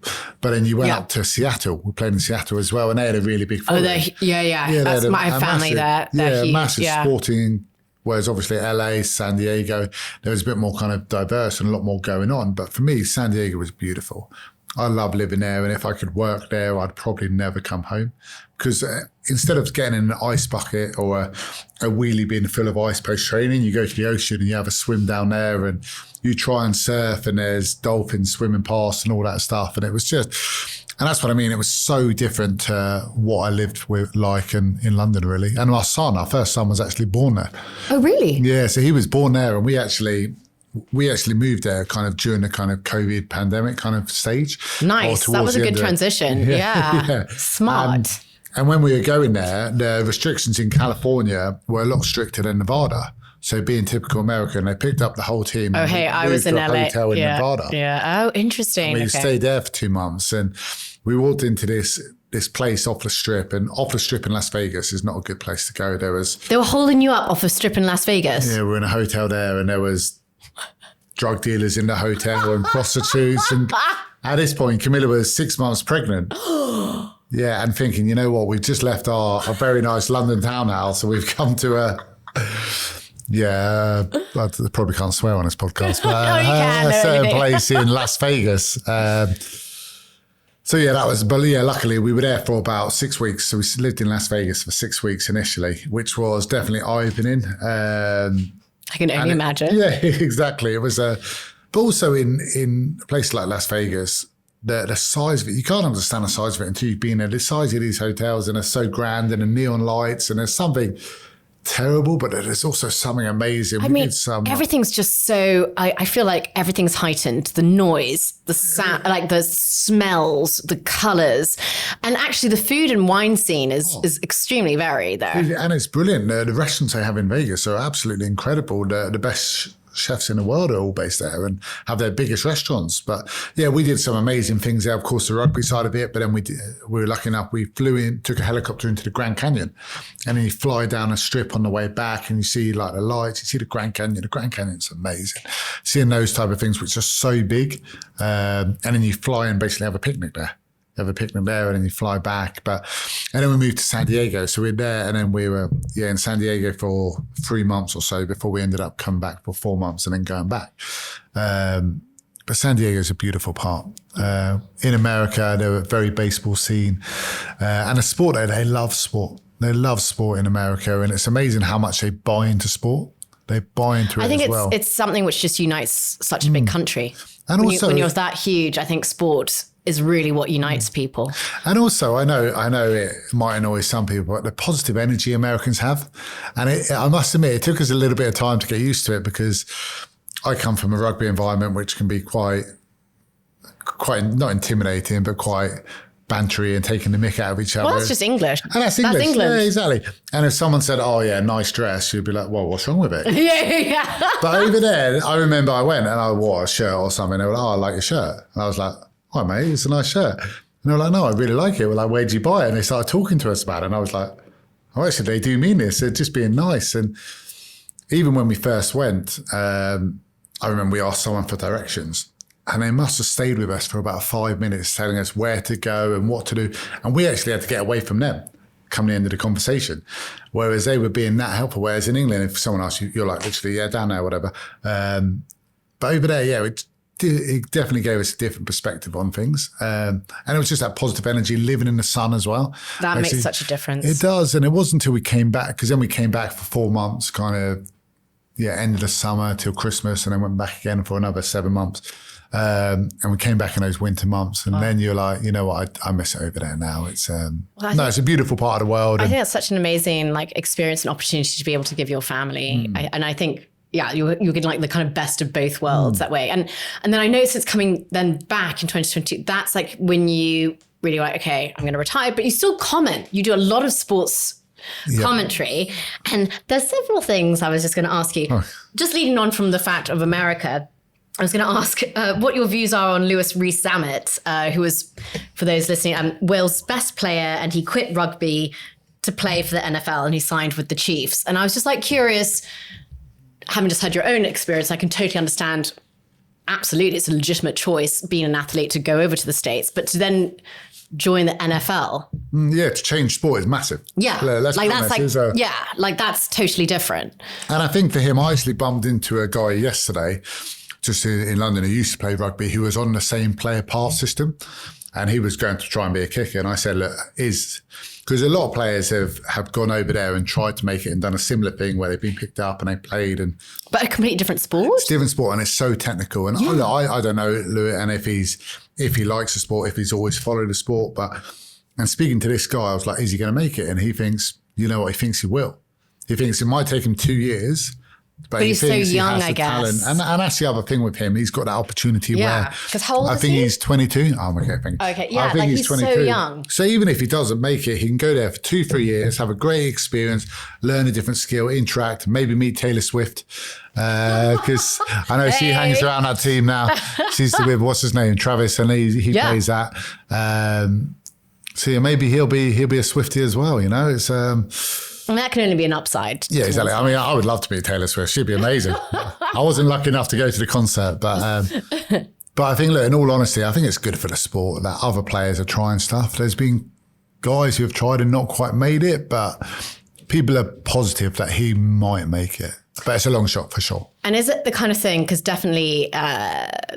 But then you went up to Seattle. We played in Seattle as well. And they had a really big following. That's my family there. They're huge. Massive sporting. Whereas obviously LA, San Diego, there was a bit more kind of diverse and a lot more going on. But for me, San Diego was beautiful. I love living there, and if I could work there, I'd probably never come home because instead of getting in an ice bucket or a wheelie bin full of ice post training, you go to the ocean and you have a swim down there and you try and surf and there's dolphins swimming past and all that stuff. And it was and that's what I mean. It was so different to what I lived with in London, really. And our first son was actually born there. Oh, really? Yeah. So he was born there and we actually moved there kind of during the kind of COVID pandemic kind of stage. Nice. That was a good transition. Yeah. Smart. And when we were going there, the restrictions in California were a lot stricter than Nevada. So being typical American, they picked up the whole team. Oh, hey, I was in LA. Hotel in Nevada. Yeah. Oh, interesting. And we stayed there for 2 months and we walked into this place off the strip, and off the strip in Las Vegas is not a good place to go. They were holding you up off the strip in Las Vegas? Yeah, we were in a hotel there and there was drug dealers in the hotel and prostitutes and At this point, Camilla was 6 months pregnant. Yeah, and thinking, you know what, we've just left our very nice London townhouse, and we've come to a I probably can't swear on this podcast, but a certain place in Las Vegas. So yeah, that was, but yeah, luckily we were there for about 6 weeks. So we lived in Las Vegas for 6 weeks initially, which was definitely eye-opening. I can only imagine. Yeah, exactly. It was but also in a place like Las Vegas, the size of it, you can't understand the size of it until you've been there. The size of these hotels, and they're so grand, and the neon lights, and there's something terrible, but there's also something amazing. I mean, everything's just so, I feel like everything's heightened. The noise, the sound, like the smells, the colours. And actually the food and wine scene is extremely varied there. And it's brilliant. The restaurants they have in Vegas are absolutely incredible. The best chefs in the world are all based there and have their biggest restaurants. But yeah, we did some amazing things there. Of course, the rugby side of it, but then we were lucky enough, we flew in, took a helicopter into the Grand Canyon, and then you fly down a strip on the way back and you see like the lights, you see the Grand Canyon. The Grand Canyon's amazing. Seeing those type of things, which are so big. And then you fly and basically have a picnic there. Have a picnic there, and then you fly back. And then we moved to San Diego. So we're there, and then we were in San Diego for 3 months or so before we ended up coming back for 4 months and then going back. But San Diego is a beautiful part. In America, they're a very baseball scene. And the sport there, they love sport. They love sport in America, and it's amazing how much they buy into sport. They buy into it as well. I think it's something which just unites such a big country. And when you're that huge, I think sport is really what unites people. And also, I know it might annoy some people, but the positive energy Americans have. And I must admit, it took us a little bit of time to get used to it, because I come from a rugby environment which can be quite not intimidating, but quite bantery and taking the mick out of each other. Well, that's just English. And that's English. Yeah, exactly. And if someone said, oh yeah, nice dress, you'd be like, well, what's wrong with it? Yeah. But over there, I remember I went and I wore a shirt or something. They were like, oh, I like your shirt. And I was like, oh, mate, it's a nice shirt. And they were like, no, I really like it. We're like, where'd you buy it? And they started talking to us about it. And I was like, oh, actually, they do mean this. They're just being nice. And even when we first went, I remember we asked someone for directions, and they must have stayed with us for about 5 minutes telling us where to go and what to do. And we actually had to get away from them come the end of the conversation, whereas they were being that helpful. Whereas in England, if someone asks you, you're like, literally, yeah, down there, whatever. But over there, yeah, it definitely gave us a different perspective on things. And it was just that positive energy, living in the sun as well. That makes such a difference. It does. And it wasn't until we came back, because then we came back for 4 months, kind of, end of the summer till Christmas, and then went back again for another 7 months. And we came back in those winter months, and then you're like, you know what, I miss it over there now. It's it's a beautiful part of the world. I think it's such an amazing experience and opportunity to be able to give your family. And I think, you get like the kind of best of both worlds that way. And then I know since coming then back in 2022, that's like when you really like, okay, I'm going to retire, but you still comment. You do a lot of sports commentary. And there's several things I was just going to ask you. Just leading on from the fact of America, I was going to ask what your views are on Lewis Rees-Zammit, who was, for those listening, Wales' best player, and he quit rugby to play for the NFL, and he signed with the Chiefs. And I was just curious, having just had your own experience, I can totally understand, absolutely, it's a legitimate choice being an athlete to go over to the States, but to then join the NFL. To change sport is massive. Yeah. That's totally different. And I think for him, I actually bumped into a guy yesterday, just in London, who used to play rugby, who was on the same player pass system, and he was going to try and be a kicker. And I said, look, because a lot of players have gone over there and tried to make it and done a similar thing where they've been picked up and they played. But a completely different sport? It's a different sport, and it's so technical. And I don't know, Lewis, and if he likes the sport, if he's always followed the sport. And speaking to this guy, I was like, is he going to make it? And he thinks, you know what, he thinks he will. He thinks it might take him 2 years. But he's so young, I guess. And that's the other thing with him. He's got that opportunity where... Because how old is he? I think he's 22. Oh, okay, thank you. Okay, yeah, I think he's 22. So young. So even if he doesn't make it, he can go there for 2-3 years, have a great experience, learn a different skill, interact, maybe meet Taylor Swift. Because I know she hangs around that team now. She's with, what's his name, Travis, and he plays that. So maybe he'll be a Swiftie as well, It's... And that can only be an upside. Yeah, exactly. I mean, I would love to meet Taylor Swift. She'd be amazing. I wasn't lucky enough to go to the concert, but But I think, look, in all honesty, I think it's good for the sport that other players are trying stuff. There's been guys who have tried and not quite made it, but people are positive that he might make it. But it's a long shot for sure. And is it the kind of thing, because definitely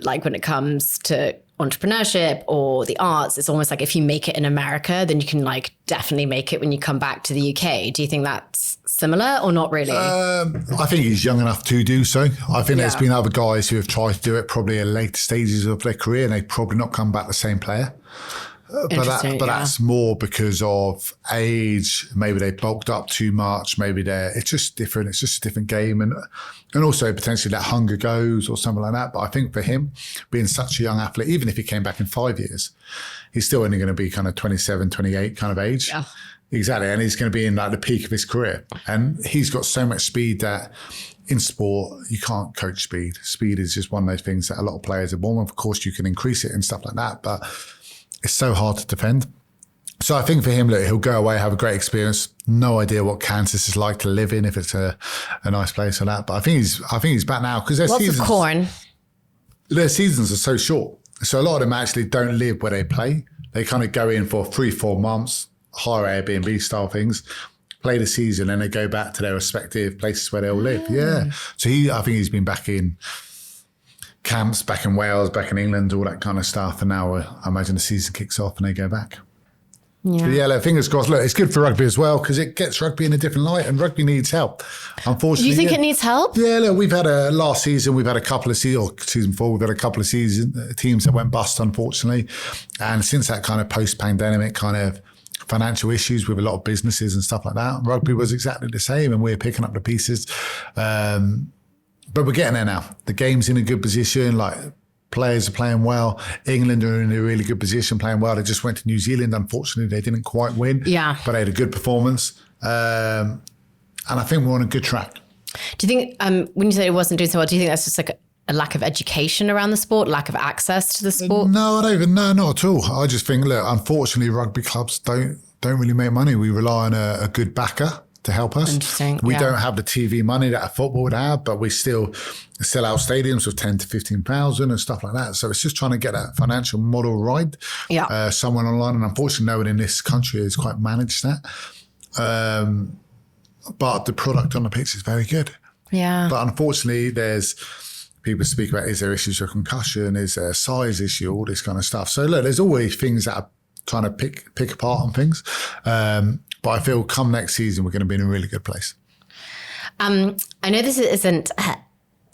like when it comes to entrepreneurship or the arts, it's almost like if you make it in America, then you can like definitely make it when you come back to the UK. Do you think that's similar or not really? I think he's young enough to do so. I think there's been other guys who have tried to do it probably at later stages of their career and they've probably not come back the same player. But that's more because of age. Maybe they bulked up too much. Maybe it's just different. It's just a different game. And also potentially that hunger goes or something like that. But I think for him, being such a young athlete, even if he came back in 5 years, he's still only going to be kind of 27, 28 kind of age. Yeah. Exactly. And he's going to be in like the peak of his career. And he's got so much speed that in sport, you can't coach speed. Speed is just one of those things that a lot of players are born with. Of course, you can increase it and stuff like that. But it's so hard to defend. So I think for him, look, he'll go away, have a great experience. No idea what Kansas is like to live in, if it's a nice place or that. But I think he's back now because lots of corn. Their seasons are so short. So a lot of them actually don't live where they play. They kind of go in for 3-4 months, hire Airbnb style things, play the season, and they go back to their respective places where they all live. Yeah. So I think he's been back in camps, back in Wales, back in England, all that kind of stuff. And now I imagine the season kicks off and they go back. Yeah, look, fingers crossed. Look, it's good for rugby as well because it gets rugby in a different light and rugby needs help. Unfortunately. You think it needs help? Yeah, look, we've had last season, we've had a couple of season 4, we've had a couple of teams that went bust, unfortunately. And since that kind of post-pandemic kind of financial issues with a lot of businesses and stuff like that, rugby was exactly the same and we're picking up the pieces. But we're getting there now. The game's in a good position. Like players are playing well. England are in a really good position, playing well. They just went to New Zealand. Unfortunately, they didn't quite win. Yeah. But they had a good performance. And I think we're on a good track. Do you think, when you say it wasn't doing so well, do you think that's just like a lack of education around the sport, lack of access to the sport? No, I don't even, no, not at all. I just think, look, unfortunately, rugby clubs don't really make money. We rely on a good backer to help us. Interesting. We don't have the TV money that a football would have, but we still sell out stadiums with 10 to 15,000 and stuff like that. So it's just trying to get that financial model right. Yeah. Someone online, and unfortunately no one in this country has quite managed that. But the product on the pitch is very good. Yeah. But unfortunately there's people speak about, is there issues with concussion? Is there a size issue? All this kind of stuff. So look, there's always things that are trying to pick apart on things. But I feel come next season, we're going to be in a really good place. I know this isn't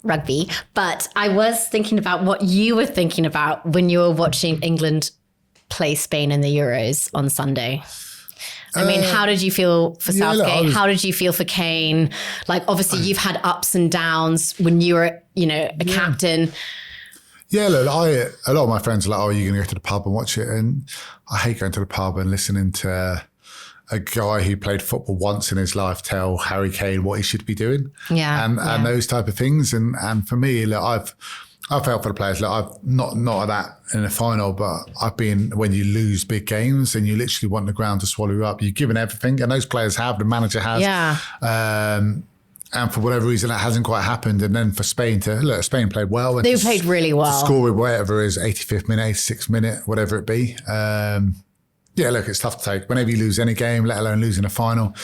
rugby, but I was thinking about what you were thinking about when you were watching England play Spain in the Euros on Sunday. I mean, how did you feel for Southgate? How did you feel for Kane? Like, obviously, you've had ups and downs when you were, a captain. Yeah, look, a lot of my friends are like, oh, are you going to go to the pub and watch it? And I hate going to the pub and listening to a guy who played football once in his life tell Harry Kane what he should be doing. Yeah. And those type of things. And for me, look, I've felt for the players. Look, I've not that in the final, but I've been when you lose big games and you literally want the ground to swallow you up. You've given everything, and those players have, the manager has. Yeah. And for whatever reason, that hasn't quite happened. And then for Spain Spain played well. They played really well. To score with whatever it is, 85th minute, 86th minute, whatever it be. Yeah, look, it's tough to take. Whenever you lose any game, let alone losing a final,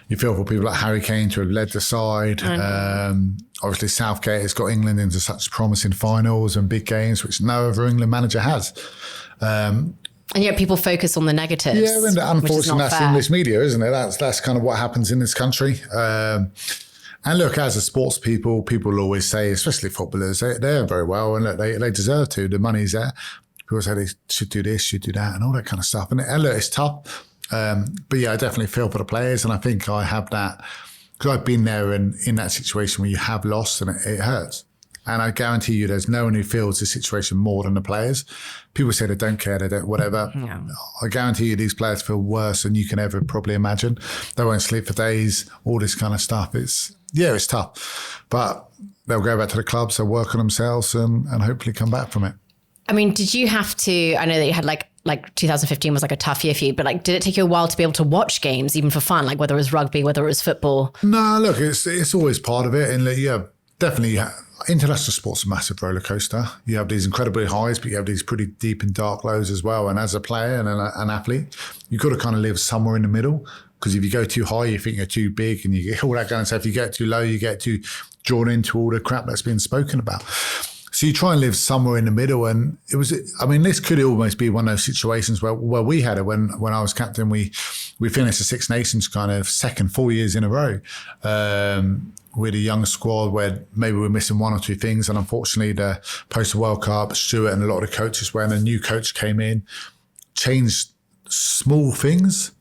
you feel for people like Harry Kane to have led the side. Obviously, Southgate has got England into such promising finals and big games, which no other England manager has. And yet people focus on the negatives. Yeah, and unfortunately, that's English media, isn't it? That's kind of what happens in this country. And look, as a sports people will always say, especially footballers, they're very well, and look, they deserve to. The money's there. People say they should do this, should do that, and all that kind of stuff. And look, it's tough. But yeah, I definitely feel for the players, and I think I have that because I've been there in that situation where you have lost and it hurts. And I guarantee you, there's no one who feels the situation more than the players. People say they don't care, they don't, whatever. Yeah. I guarantee you, these players feel worse than you can ever probably imagine. They won't sleep for days, all this kind of stuff. It's tough, but they'll go back to the clubs, they'll work on themselves and hopefully come back from it. I mean, did you have to, I know that you had like 2015 was like a tough year for you, but like, did it take you a while to be able to watch games, even for fun, like whether it was rugby, whether it was football? No, look, it's always part of it. And yeah, definitely, international sport's a massive roller coaster. You have these incredibly highs, but you have these pretty deep and dark lows as well. And as a player and an athlete, you've got to kind of live somewhere in the middle. Because if you go too high, you think you're too big and you get all that kind of stuff. If you get too low, you get too drawn into all the crap that's been spoken about. So you try and live somewhere in the middle. And this could almost be one of those situations where we had it when I was captain. We finished the Six Nations kind of second 4 years in a row. With a young squad where maybe we're missing one or two things. And unfortunately, the post-World Cup, Stuart and a lot of the coaches, when a new coach came in, changed small things.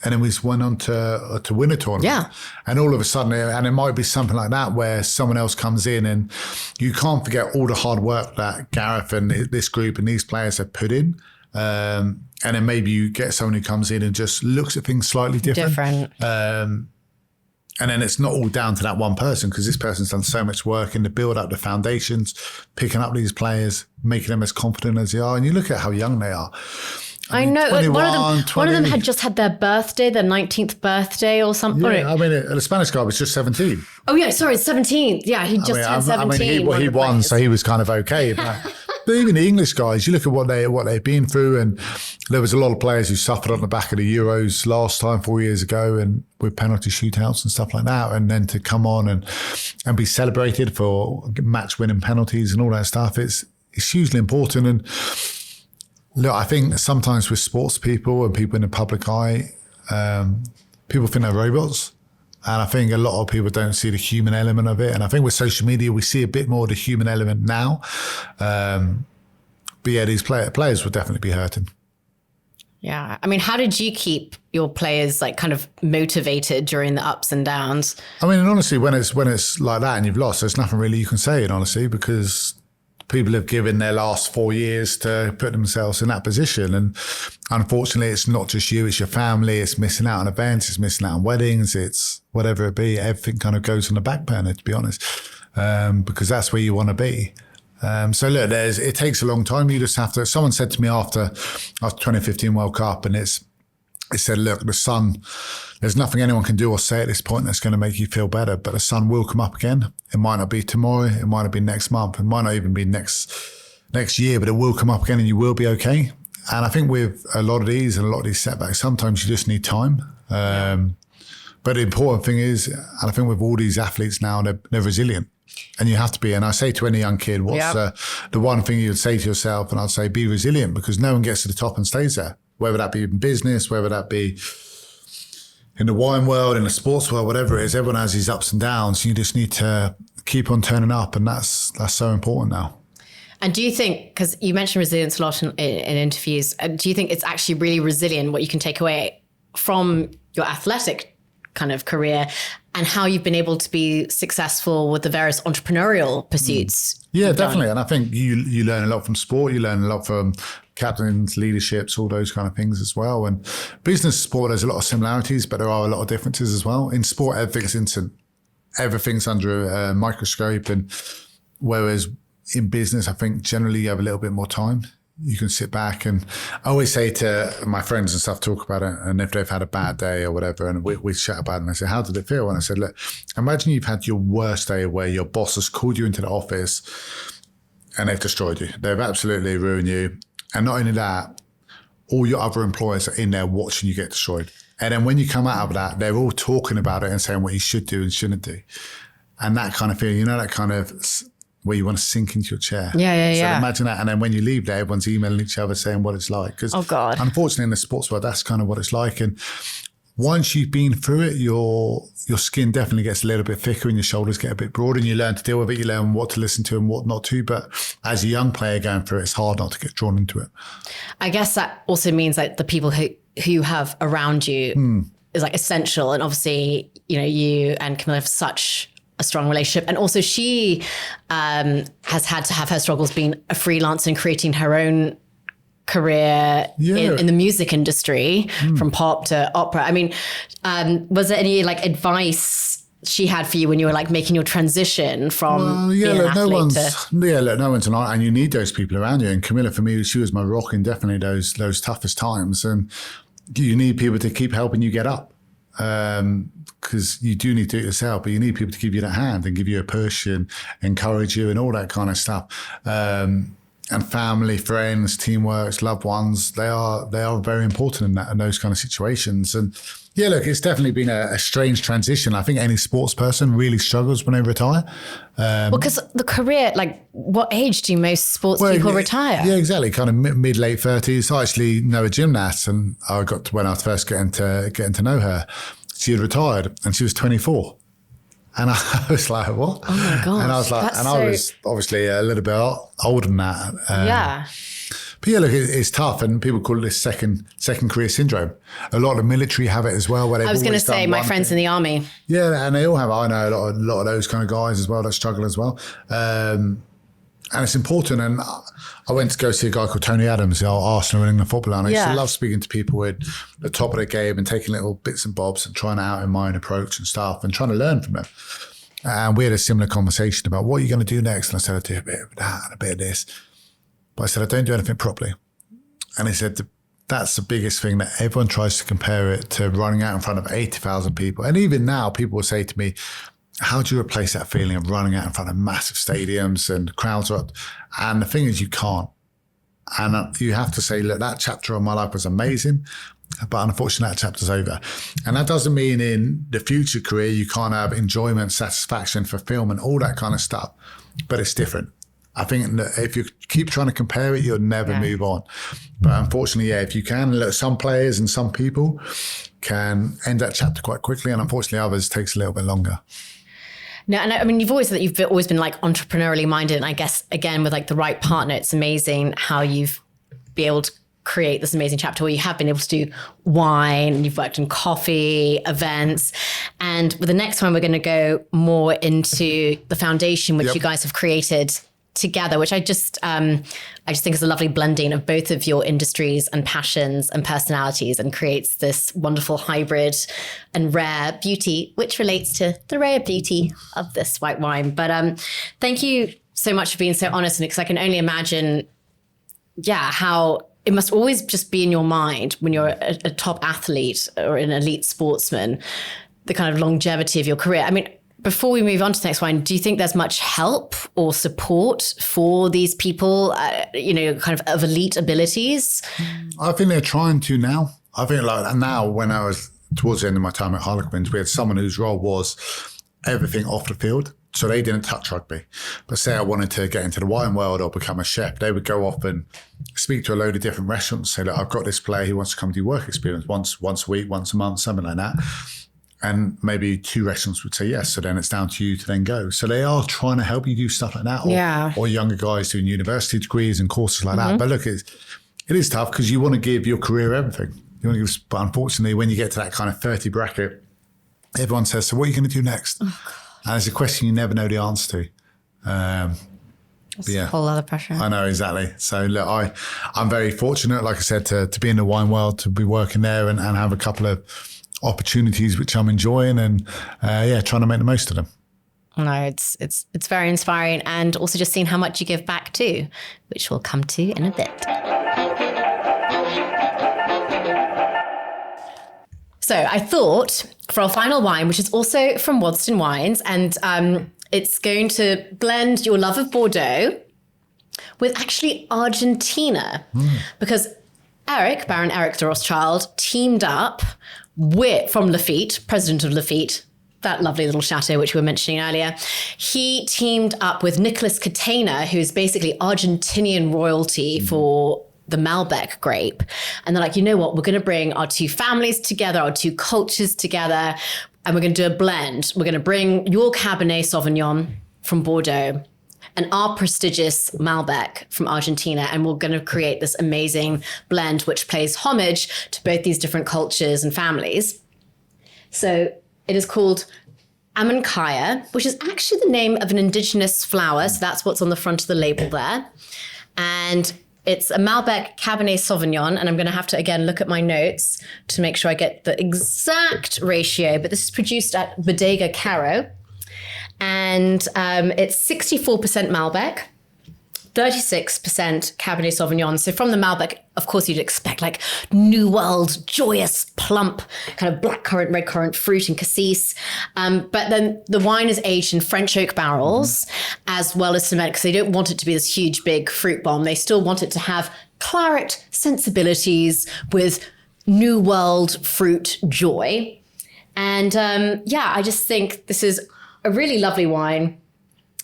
And then we just went on to win a tournament. Yeah. And all of a sudden, and it might be something like that where someone else comes in and you can't forget all the hard work that Gareth and this group and these players have put in. And then maybe you get someone who comes in and just looks at things slightly different. And then it's not all down to that one person because this person's done so much work in to build up the foundations, picking up these players, making them as confident as they are. And you look at how young they are. I know. 21, one of them had just had their birthday, their 19th birthday or something. Yeah, the Spanish guy was just 17. Oh, yeah, sorry, 17. Yeah, he just turned 17. He won, so he was kind of okay. But even the English guys, you look at what they've been through, and there was a lot of players who suffered on the back of the Euros last time 4 years ago, and with penalty shootouts and stuff like that, and then to come on and be celebrated for match-winning penalties and all that stuff, it's hugely important. And look, I think sometimes with sports people and people in the public eye, people think they're robots. And I think a lot of people don't see the human element of it. And I think with social media, we see a bit more of the human element now. But yeah, these players will definitely be hurting. Yeah. I mean, how did you keep your players like kind of motivated during the ups and downs? I mean, and honestly, when it's like that and you've lost, there's nothing really you can say, and honestly, because people have given their last 4 years to put themselves in that position. And unfortunately, it's not just you, it's your family, it's missing out on events, it's missing out on weddings, it's whatever it be. Everything kind of goes on the back burner, to be honest, because that's where you want to be. So look, it takes a long time. You just have to, someone said to me after 2015 World Cup, and it said, look, the sun, there's nothing anyone can do or say at this point that's going to make you feel better, but the sun will come up again. It might not be tomorrow, it might not be next month, it might not even be next year, but it will come up again and you will be okay. And I think with a lot of these and a lot of these setbacks, sometimes you just need time. But the important thing is, and I think with all these athletes now, they're resilient. And you have to be. And I say to any young kid, what's the one thing you would say to yourself? And I'd say, be resilient, because no one gets to the top and stays there. Whether that be in business, whether that be in the wine world, in the sports world, whatever it is, everyone has these ups and downs. You just need to keep on turning up. And that's so important now. And do you think, because you mentioned resilience a lot in interviews, do you think it's actually really resilient what you can take away from your athletic kind of career and how you've been able to be successful with the various entrepreneurial pursuits? Yeah, definitely. And I think you learn a lot from sport. You learn a lot from captains, leaderships, all those kind of things as well. And business sport, there's a lot of similarities, but there are a lot of differences as well. In sport, everything's under a microscope. And whereas in business, I think generally you have a little bit more time. You can sit back, and I always say to my friends and stuff, talk about it, and if they've had a bad day or whatever, and we chat about it, and I say, how did it feel? And I said, look, imagine you've had your worst day where your boss has called you into the office and they've destroyed you. They've absolutely ruined you. And not only that, all your other employers are in there watching you get destroyed. And then when you come out of that, they're all talking about it and saying what you should do and shouldn't do. And that kind of feeling, that kind of where you want to sink into your chair. Yeah. Imagine that. And then when you leave there, everyone's emailing each other saying what it's like. Because unfortunately in the sports world, that's kind of what it's like. And once you've been through it, your skin definitely gets a little bit thicker and your shoulders get a bit broader, and you learn to deal with it. You learn what to listen to and what not to. But as a young player going through it, it's hard not to get drawn into it. I guess that also means that the people who you have around you is like essential. And obviously, you and Camilla have such a strong relationship. And also she has had to have her struggles being a freelancer and creating her own career in the music industry, from pop to opera. I mean, was there any advice she had for you when you were making your transition from being an athlete no one's an art, and you need those people around you. And Camilla, for me, she was my rock in definitely those toughest times. And you need people to keep helping you get up. because you do need to do it yourself, but you need people to give you that hand and give you a push and encourage you and all that kind of stuff. And family, friends, teamwork, loved ones, they are very important in those kind of situations. And yeah, look, it's definitely been a strange transition. I think any sports person really struggles when they retire. Because the career, like what age do most sports people retire? Yeah, exactly. Kind of mid, late 30s. I actually know a gymnast, and I got to, when I was first getting to know her, she had retired and she was 24. And I was like, what? Oh my God. And I was like, I was obviously a little bit older than that. Yeah. But yeah, look, it's tough, and people call it this second career syndrome. A lot of the military have it as well. Where I was going to say, my friends in the army. Yeah, and they all have. I know a lot of those kind of guys as well that struggle as well. And it's important. And I went to go see a guy called Tony Adams, the old Arsenal and England footballer. And I used to love speaking to people at the top of the game and taking little bits and bobs and trying out in my own approach and stuff and trying to learn from them. And we had a similar conversation about what are you going to do next? And I said, I do a bit of that and a bit of this. But I said, I don't do anything properly. And he said, that's the biggest thing, that everyone tries to compare it to running out in front of 80,000 people. And even now, people will say to me, how do you replace that feeling of running out in front of massive stadiums and crowds? And the thing is, you can't. And you have to say, look, that chapter of my life was amazing, but unfortunately that chapter's over. And that doesn't mean in the future career you can't have enjoyment, satisfaction, fulfillment, all that kind of stuff, but it's different. I think that if you keep trying to compare it, you'll never move on. But unfortunately, if you can, look, some players and some people can end that chapter quite quickly, and unfortunately others takes a little bit longer. No, and I mean, you've always been like entrepreneurially minded. And I guess, again, with like the right partner, it's amazing how you've been able to create this amazing chapter where you have been able to do wine, you've worked in coffee, events. And with the next one, we're going to go more into the foundation, which you guys have created together, which I just think is a lovely blending of both of your industries and passions and personalities, and creates this wonderful hybrid and rare beauty, which relates to the rare beauty of this white wine. But thank you so much for being so honest, because I can only imagine, how it must always just be in your mind when you're a top athlete or an elite sportsman, the kind of longevity of your career. I mean, before we move on to the next one, do you think there's much help or support for these people, kind of elite abilities? I think they're trying to now. I think like now, when I was towards the end of my time at Harlequins, we had someone whose role was everything off the field. So they didn't touch rugby. But say I wanted to get into the wine world or become a chef, they would go off and speak to a load of different restaurants, say, look, I've got this player who wants to come do work experience once a week, once a month, something like that. And maybe 2 restaurants would say yes. So then it's down to you to then go. So they are trying to help you do stuff like that. Or younger guys doing university degrees and courses like that. But look, it is tough because you want to give your career everything. But unfortunately, when you get to that kind of 30 bracket, everyone says, so what are you going to do next? Oh, and it's a question you never know the answer to. That's a whole other pressure. I know, exactly. So look, I'm very fortunate, like I said, to be in the wine world, to be working there and have a couple of opportunities which I'm enjoying, and trying to make the most of them. No, it's very inspiring, and also just seeing how much you give back too, which we'll come to in a bit. So I thought for our final wine, which is also from Waddesdon Wines, and it's going to blend your love of Bordeaux with actually Argentina, because Baron Eric de Rothschild teamed up from Lafite, president of Lafite, that lovely little chateau which we were mentioning earlier. He teamed up with Nicholas Catena, who's basically Argentinian royalty for the Malbec grape. And they're like, you know what, we're going to bring our 2 families together, our 2 cultures together, and we're going to do a blend. We're going to bring your Cabernet Sauvignon from Bordeaux and our prestigious Malbec from Argentina, and we're going to create this amazing blend which pays homage to both these different cultures and families. So it is called Amancaya, which is actually the name of an indigenous flower. So that's what's on the front of the label there. And it's a Malbec Cabernet Sauvignon, and I'm going to have to, again, look at my notes to make sure I get the exact ratio, but this is produced at Bodega Caro. And it's 64% Malbec, 36% Cabernet Sauvignon. So from the Malbec, of course, you'd expect like New World, joyous, plump, kind of blackcurrant, redcurrant fruit and cassis. But then the wine is aged in French oak barrels, as well as cement, because they don't want it to be this huge, big fruit bomb. They still want it to have claret sensibilities with New World fruit joy. And I just think this is a really lovely wine.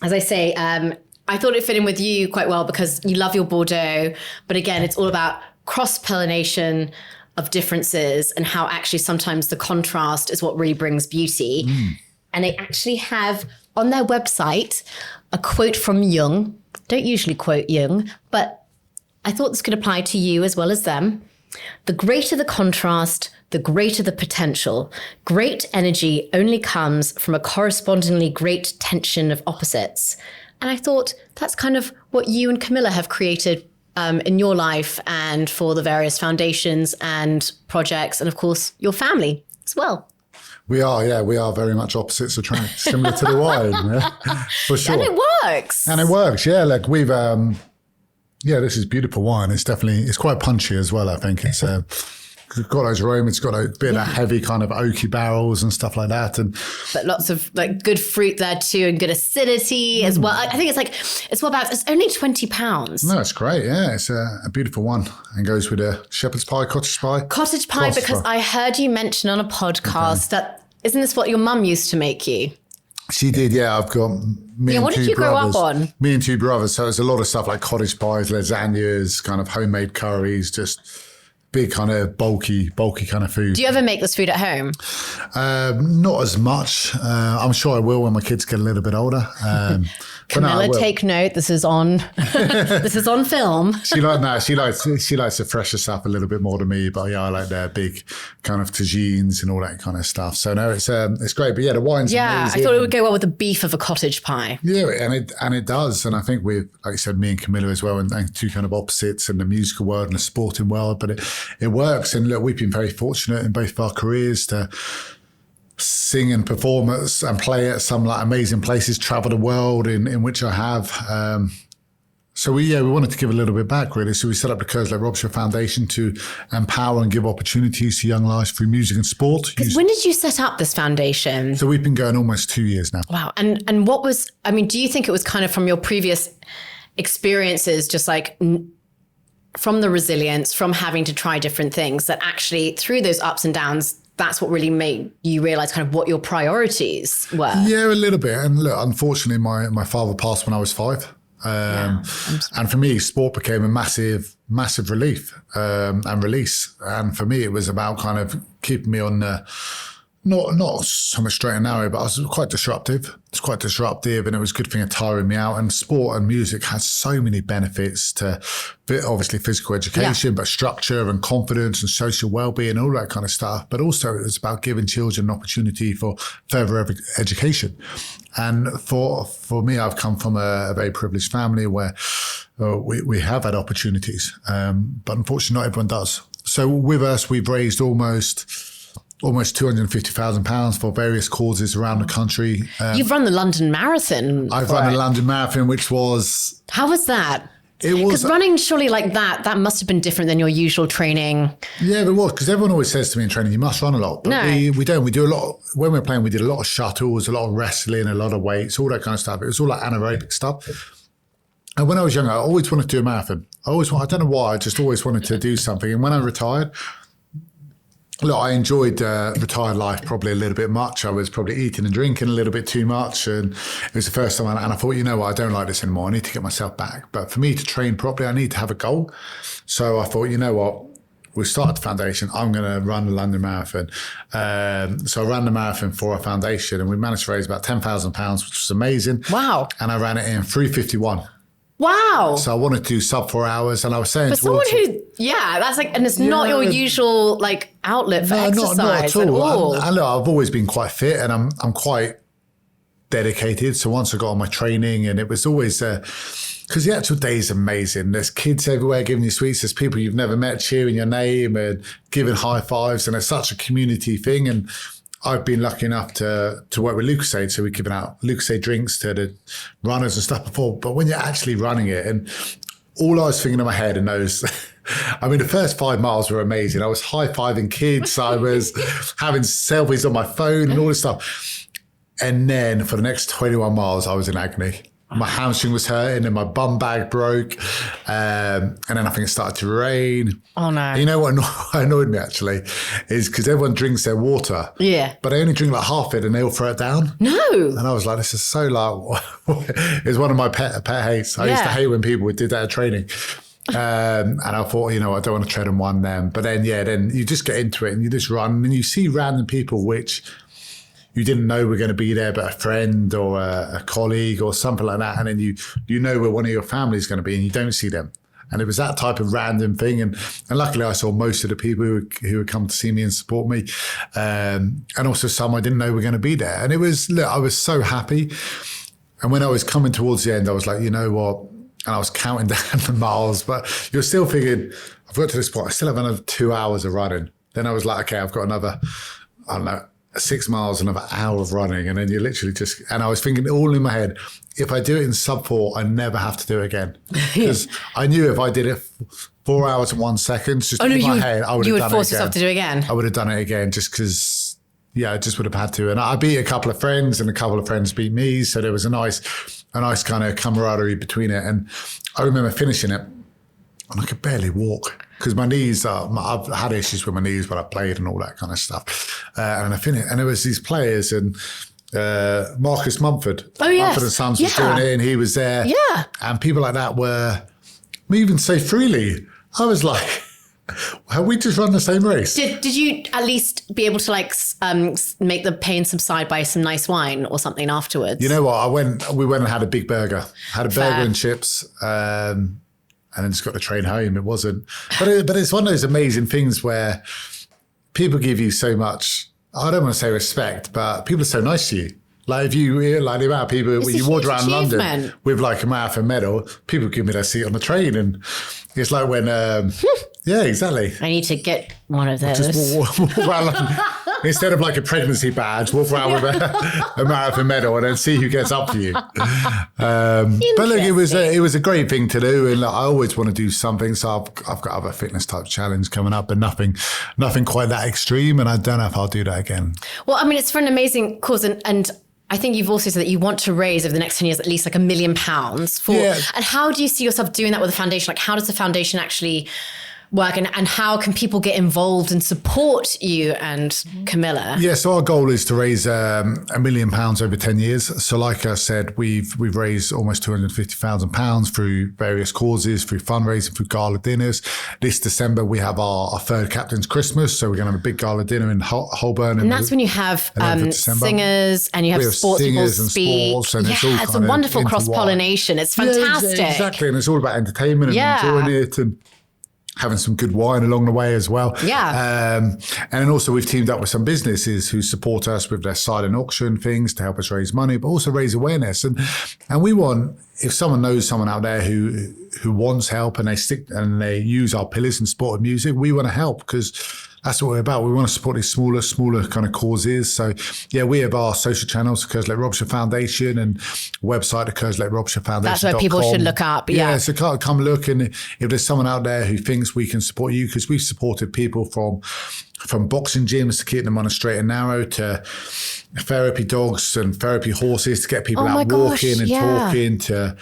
As I say, I thought it fit in with you quite well because you love your Bordeaux. But again, it's all about cross-pollination of differences and how actually sometimes the contrast is what really brings beauty. And they actually have on their website a quote from Jung. Don't usually quote Jung, but I thought this could apply to you as well as them. The greater the contrast, the greater the potential. Great energy only comes from a correspondingly great tension of opposites. And I thought that's kind of what you and Camilla have created in your life and for the various foundations and projects and, of course, your family as well. We are very much opposites attract, similar to the wine, for sure. And it works. Yeah. Like we've, this is beautiful wine. It's quite punchy as well. I think it's got those aromas. It's got a bit of heavy kind of oaky barrels and stuff like that. But lots of like good fruit there too and good acidity as well. I think it's well balanced. It's only £20. No, it's great. Yeah, it's a beautiful one and goes with a shepherd's pie, cottage pie. Cottage pie, because I heard you mention on a podcast that, isn't this what your mum used to make you? She did, yeah. I've got me and what two did you brothers. grow up on? Me and two brothers. So it's a lot of stuff like cottage pies, lasagnas, kind of homemade curries, just big kind of bulky kind of food. Do you ever make this food at home? Not as much. I'm sure I will when my kids get a little bit older. Camilla, take note. This is on. This is on film. She likes the fresher stuff a little bit more than me. But yeah, I like their big kind of tagines and all that kind of stuff. So no, it's great. But yeah, the wine's amazing. I thought it would go well with the beef of a cottage pie. Yeah, and it does. And I think with, like you said, me and Camilla as well, and two kind of opposites in the musical world and the sporting world. But it works. And look, we've been very fortunate in both of our careers to sing and perform and play at some like amazing places, travel the world in which I have. So we wanted to give a little bit back really. So we set up the Kerslake Robshaw Foundation to empower and give opportunities to young lives through music and sport. When did you set up this foundation? So we've been going almost 2 years now. Wow. And what was, do you think it was kind of from your previous experiences, just like from the resilience, from having to try different things, that actually through those ups and downs, that's what really made you realize kind of what your priorities were? Yeah, a little bit. And look, unfortunately, my father passed when I was 5. And for me, sport became a massive relief and release. And for me, it was about kind of keeping me on not so much straight and narrow, but I was quite disruptive. It's quite disruptive, and it was a good thing of tiring me out. And sport and music has so many benefits to, obviously, physical education, but structure and confidence and social well-being, all that kind of stuff. But also, it was about giving children an opportunity for further education. And for me, I've come from a very privileged family where we have had opportunities, but unfortunately, not everyone does. So with us, we've raised almost £250,000 for various causes around the country. You've run the London Marathon. I've run the London Marathon, which was... How was that? It was... Because running surely like that must have been different than your usual training. Yeah, it was, because everyone always says to me in training, you must run a lot. But we don't. We do a lot. When we were playing, we did a lot of shuttles, a lot of wrestling, a lot of weights, all that kind of stuff. It was all like anaerobic stuff. And when I was younger, I always wanted to do a marathon. I don't know why, I just always wanted to do something. And when I retired... Look, I enjoyed retired life probably a little bit much. I was probably eating and drinking a little bit too much. And it was the first time. And I thought, you know what, I don't like this anymore. I need to get myself back. But for me to train properly, I need to have a goal. So I thought, you know what, we started the foundation. I'm going to run the London Marathon. So I ran the marathon for our foundation, and we managed to raise about £10,000, which was amazing. Wow. And I ran it in 3:51. Wow. So I wanted to do sub 4 hours, and I was saying... For someone who, that's like, and it's not your usual like outlet for exercise not at all. at all. And look, I've always been quite fit, and I'm quite dedicated. So once I got on my training, and it was always... because the actual day is amazing. There's kids everywhere giving you sweets. There's people you've never met cheering your name and giving high fives, and it's such a community thing. And I've been lucky enough to work with Lucozade. So we've given out Lucozade drinks to the runners and stuff before. But when you're actually running it, and all I was thinking in my head in those, I mean, the first 5 miles were amazing. I was high-fiving kids. I was having selfies on my phone and all this stuff. And then for the next 21 miles, I was in agony. My hamstring was hurting and my bum bag broke. And then I think it started to rain. Oh, no. You know what annoyed me, actually, is because everyone drinks their water. Yeah. But they only drink like half it and they all throw it down. No. And I was like, this is so like, it's one of my pet hates. I used to hate when people did that at training. And I thought, I don't want to tread on one then. But then, then you just get into it and you just run and you see random people which you didn't know were going to be there, but a friend or a colleague or something like that. And then you know where one of your family is going to be and you don't see them. And it was that type of random thing. And luckily I saw most of the people who would come to see me and support me. And also some I didn't know were going to be there. And I was so happy. And when I was coming towards the end, I was like, you know what? And I was counting down the miles, but you're still thinking, I've got to this point, I still have another 2 hours of running. Then I was like, okay, I've got another, 6 miles, another hour of running. And then you literally and I was thinking all in my head, if I do it in sub 4, I never have to do it again. Because I knew if I did it 4 hours and 1 second, just in my head, I would have done it again. You would force yourself to do it again? I would have done it again just because, I just would have had to. And I beat a couple of friends and a couple of friends beat me. So there was a nice kind of camaraderie between it. And I remember finishing it and I could barely walk because my knees I've had issues with my knees when I played and all that kind of stuff. And I finished, and there was these players and Marcus Mumford. Oh, yes. Mumford and Sons was doing it and he was there. Yeah. And people like that were moving so freely. I was like, have we just run the same race? Did you at least be able to make the pain subside by some nice wine or something afterwards? You know what? We went and had a big burger. Had a burger and chips, and then just got the train home. It wasn't, but it's one of those amazing things where people give you so much. I don't want to say respect, but people are so nice to you. Like if you like the amount of people when you walk around London with like a marathon medal, people give me their seat on the train, and it's like when, yeah, exactly. I need to get one of those. Just walk around London. Instead of like a pregnancy badge, walk around with a marathon medal and then see who gets up for you. But look, it was a great thing to do, and I always want to do something. So I've got other fitness type challenge coming up, but nothing quite that extreme. And I don't know if I'll do that again. Well, I mean, it's for an amazing cause, and I think you've also said that you want to raise over the next 10 years at least like £1 million for. Yeah. And how do you see yourself doing that with the foundation? Like, how does the foundation actually work, and how can people get involved and support you and Camilla? Yeah, so our goal is to raise £1 million over 10 years. So like I said, we've raised almost £250,000 through various causes, through fundraising, through gala dinners. This December, we have our third Captain's Christmas. So we're going to have a big gala dinner in Holborn. And that's when you have singers and you have sports people speak. And it's a wonderful cross-pollination. It's fantastic. Yeah, exactly. And it's all about entertainment and enjoying it and having some good wine along the way as well. Yeah. And then also we've teamed up with some businesses who support us with their silent auction things to help us raise money, but also raise awareness. And we want, if someone knows someone out there who wants help and they stick and they use our pillars in sport and music, we want to help because that's what we're about. We want to support these smaller kind of causes. So yeah, we have our social channels, the Kerslake Robshaw Foundation, and website, the Kerslake Robshaw Foundation. That's where people should look up. Yeah. So come look, and if there's someone out there who thinks we can support you, because we've supported people from boxing gyms to keep them on a straight and narrow, to therapy dogs and therapy horses to get people out walking and talking, to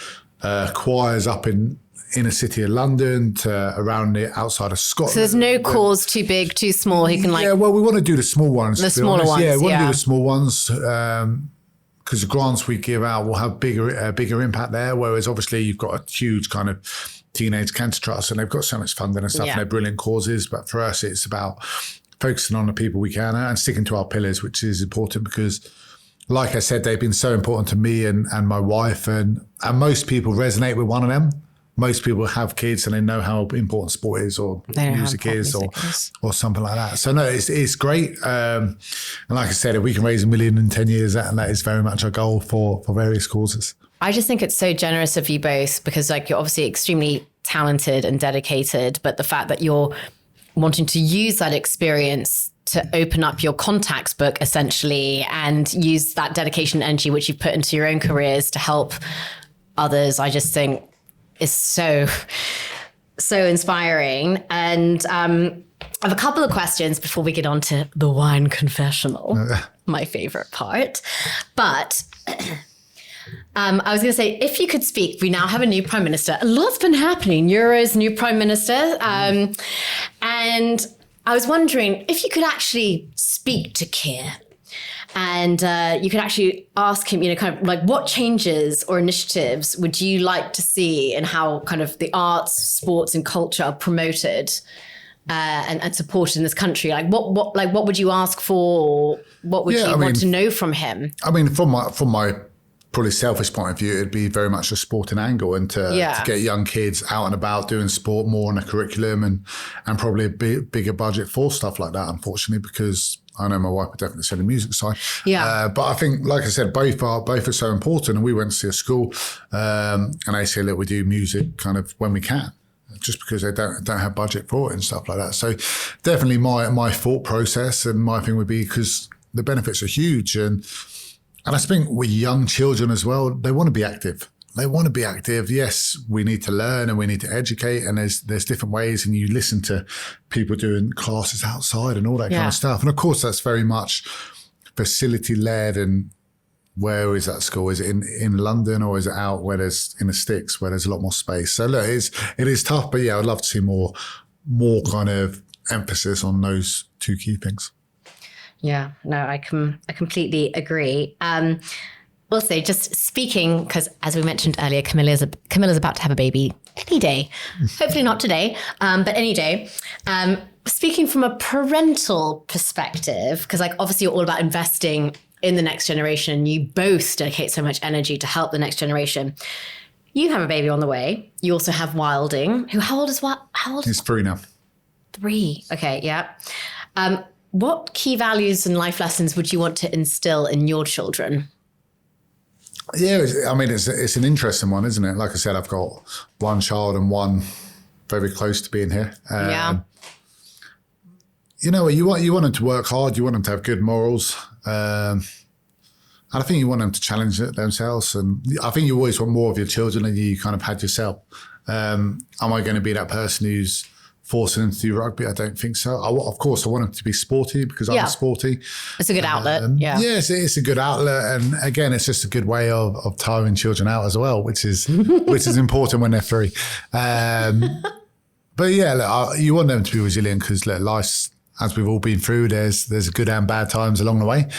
choirs up in inner city of London to around the outside of Scotland. So there's no cause too big, too small. Who can well, we want to do the small ones. The smaller ones. Yeah, we want to do the small ones because the grants we give out will have bigger impact there. Whereas obviously you've got a huge kind of teenage cancer trust and they've got so much funding and stuff and they're brilliant causes. But for us, it's about focusing on the people we can and sticking to our pillars, which is important because, like I said, they've been so important to me and my wife, and most people resonate with one of them. Most people have kids and they know how important sport is or music is or something like that. So no, it's great. And like I said, if we can raise $1 million in 10 years, that is very much our goal for various causes. I just think it's so generous of you both because like you're obviously extremely talented and dedicated, but the fact that you're wanting to use that experience to open up your contacts book essentially and use that dedication and energy which you've put into your own careers to help others, I just think is so inspiring. And I have a couple of questions before we get on to the wine confessional, my favorite part. But I was going to say, if you could speak, we now have a new prime minister. A lot's been happening. Euro's new prime minister. And I was wondering if you could actually speak to Keir and you could actually ask him, kind of like what changes or initiatives would you like to see in how kind of the arts, sports and culture are promoted and supported in this country? Like what would you ask for? Or what would you want to know from him? I mean, from my probably selfish point of view, it'd be very much a sporting angle and to get young kids out and about doing sport more on a curriculum and probably a bigger budget for stuff like that, unfortunately, because I know my wife would definitely say the music side. Yeah. But I think, like I said, both are so important. And we went to see a school and they say, look, we do music kind of when we can, just because they don't have budget for it and stuff like that. So definitely my thought process and my thing would be, because the benefits are huge. And I think with young children as well, they want to be active. They want to be active. Yes, we need to learn and we need to educate, and there's different ways, and you listen to people doing classes outside and all that kind of stuff. And of course, that's very much facility led. And where is that school? Is it in London, or is it out where there's in the sticks where there's a lot more space? So look, it is tough, but yeah, I'd love to see more kind of emphasis on those two key things. Yeah, no, I completely agree. Also, just speaking, because as we mentioned earlier, Camilla's about to have a baby any day. Hopefully not today, but any day. Speaking from a parental perspective, because like obviously you're all about investing in the next generation. You both dedicate so much energy to help the next generation. You have a baby on the way. You also have Wilding, who, how old is what? How old? He's 3 now. 3. Okay, yeah. What key values and life lessons would you want to instill in your children? Yeah, I mean, it's an interesting one, isn't it? Like I said, I've got one child and one very close to being here. You know, you want them to work hard. You want them to have good morals. And I think you want them to challenge it themselves. And I think you always want more of your children than you kind of had yourself. Am I going to be that person who's forcing them to do rugby? I don't think so. Of course, I want them to be sporty because I'm sporty. It's a good outlet. Yes, it's a good outlet. And again, it's just a good way of tiring children out as well, which is important when they're 3. But yeah, look, you want them to be resilient because life's, as we've all been through, there's good and bad times along the way.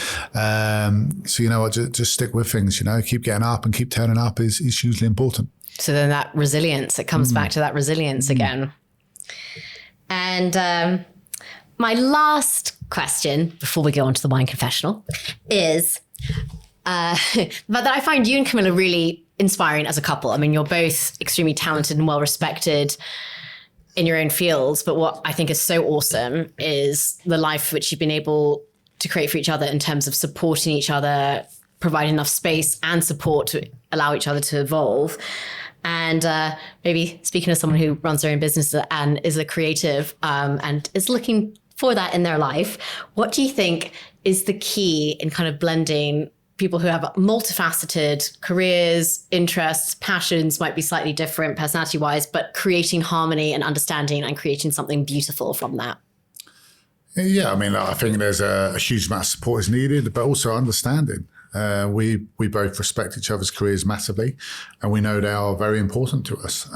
So you know what, just stick with things, keep getting up and keep turning up is hugely important. So then that resilience, it comes back to that resilience again. And my last question before we go on to the wine confessional is that I find you and Camilla really inspiring as a couple. I mean, you're both extremely talented and well respected in your own fields. But what I think is so awesome is the life which you've been able to create for each other in terms of supporting each other, providing enough space and support to allow each other to evolve. And maybe speaking as someone who runs their own business and is a creative and is looking for that in their life, what do you think is the key in kind of blending people who have multifaceted careers, interests, passions, might be slightly different personality-wise, but creating harmony and understanding and creating something beautiful from that? Yeah, I mean, I think there's a huge amount of support is needed, but also understanding. We both respect each other's careers massively, and we know they are very important to us.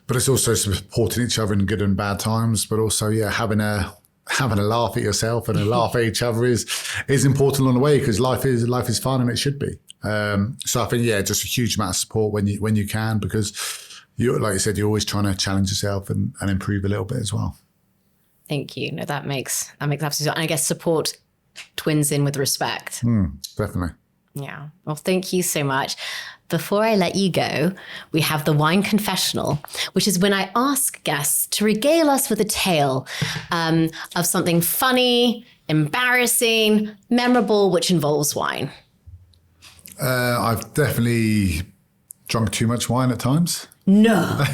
But it's also supporting each other in good and bad times, but also, having a laugh at yourself and a laugh at each other is important along the way, because life is fun and it should be. So I think, just a huge amount of support when you can, because you, like you said, you're always trying to challenge yourself and improve a little bit as well. Thank you. No, that makes absolute sense. And I guess support twins in with respect. Definitely. Yeah. Well, thank you so much. Before I let you go, we have the wine confessional, which is when I ask guests to regale us with a tale of something funny, embarrassing, memorable, which involves wine. I've definitely drunk too much wine at times. No.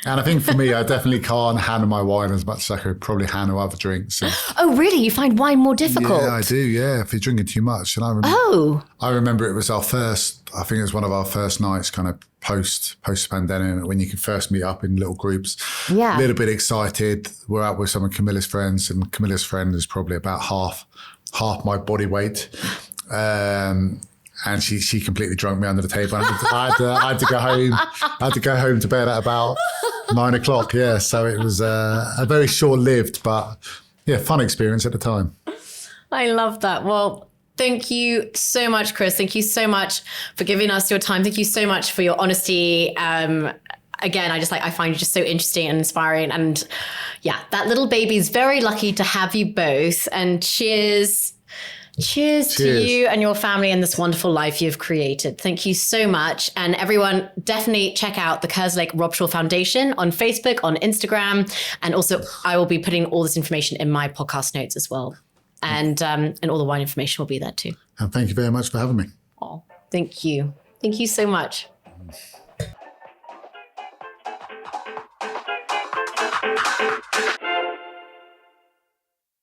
And I think for me, I definitely can't handle my wine as much as I could probably handle other drinks. And oh, really? You find wine more difficult? yeah, I do. Yeah, if you're drinking too much. And I remember it was I think it was one of our first nights kind of post pandemic when you could first meet up in little groups. Yeah. A little bit excited. We're out with some of Camilla's friends, and Camilla's friend is probably about half my body weight. And she completely drunk me under the table. I had to go home. I had to go home to bed at about 9 o'clock. Yeah, so it was a very short-lived, but yeah, fun experience at the time. I love that. Well, thank you so much, Chris. Thank you so much for giving us your time. Thank you so much for your honesty. Again, I find you just so interesting and inspiring. And yeah, that little baby is very lucky to have you both. And cheers to you and your family and this wonderful life you've created. Thank you so much. And everyone, definitely check out the Kerslake Robshaw Foundation on Facebook, on Instagram. And also I will be putting all this information in my podcast notes as well. And all the wine information will be there too. And thank you very much for having me. Oh, thank you. Thank you so much.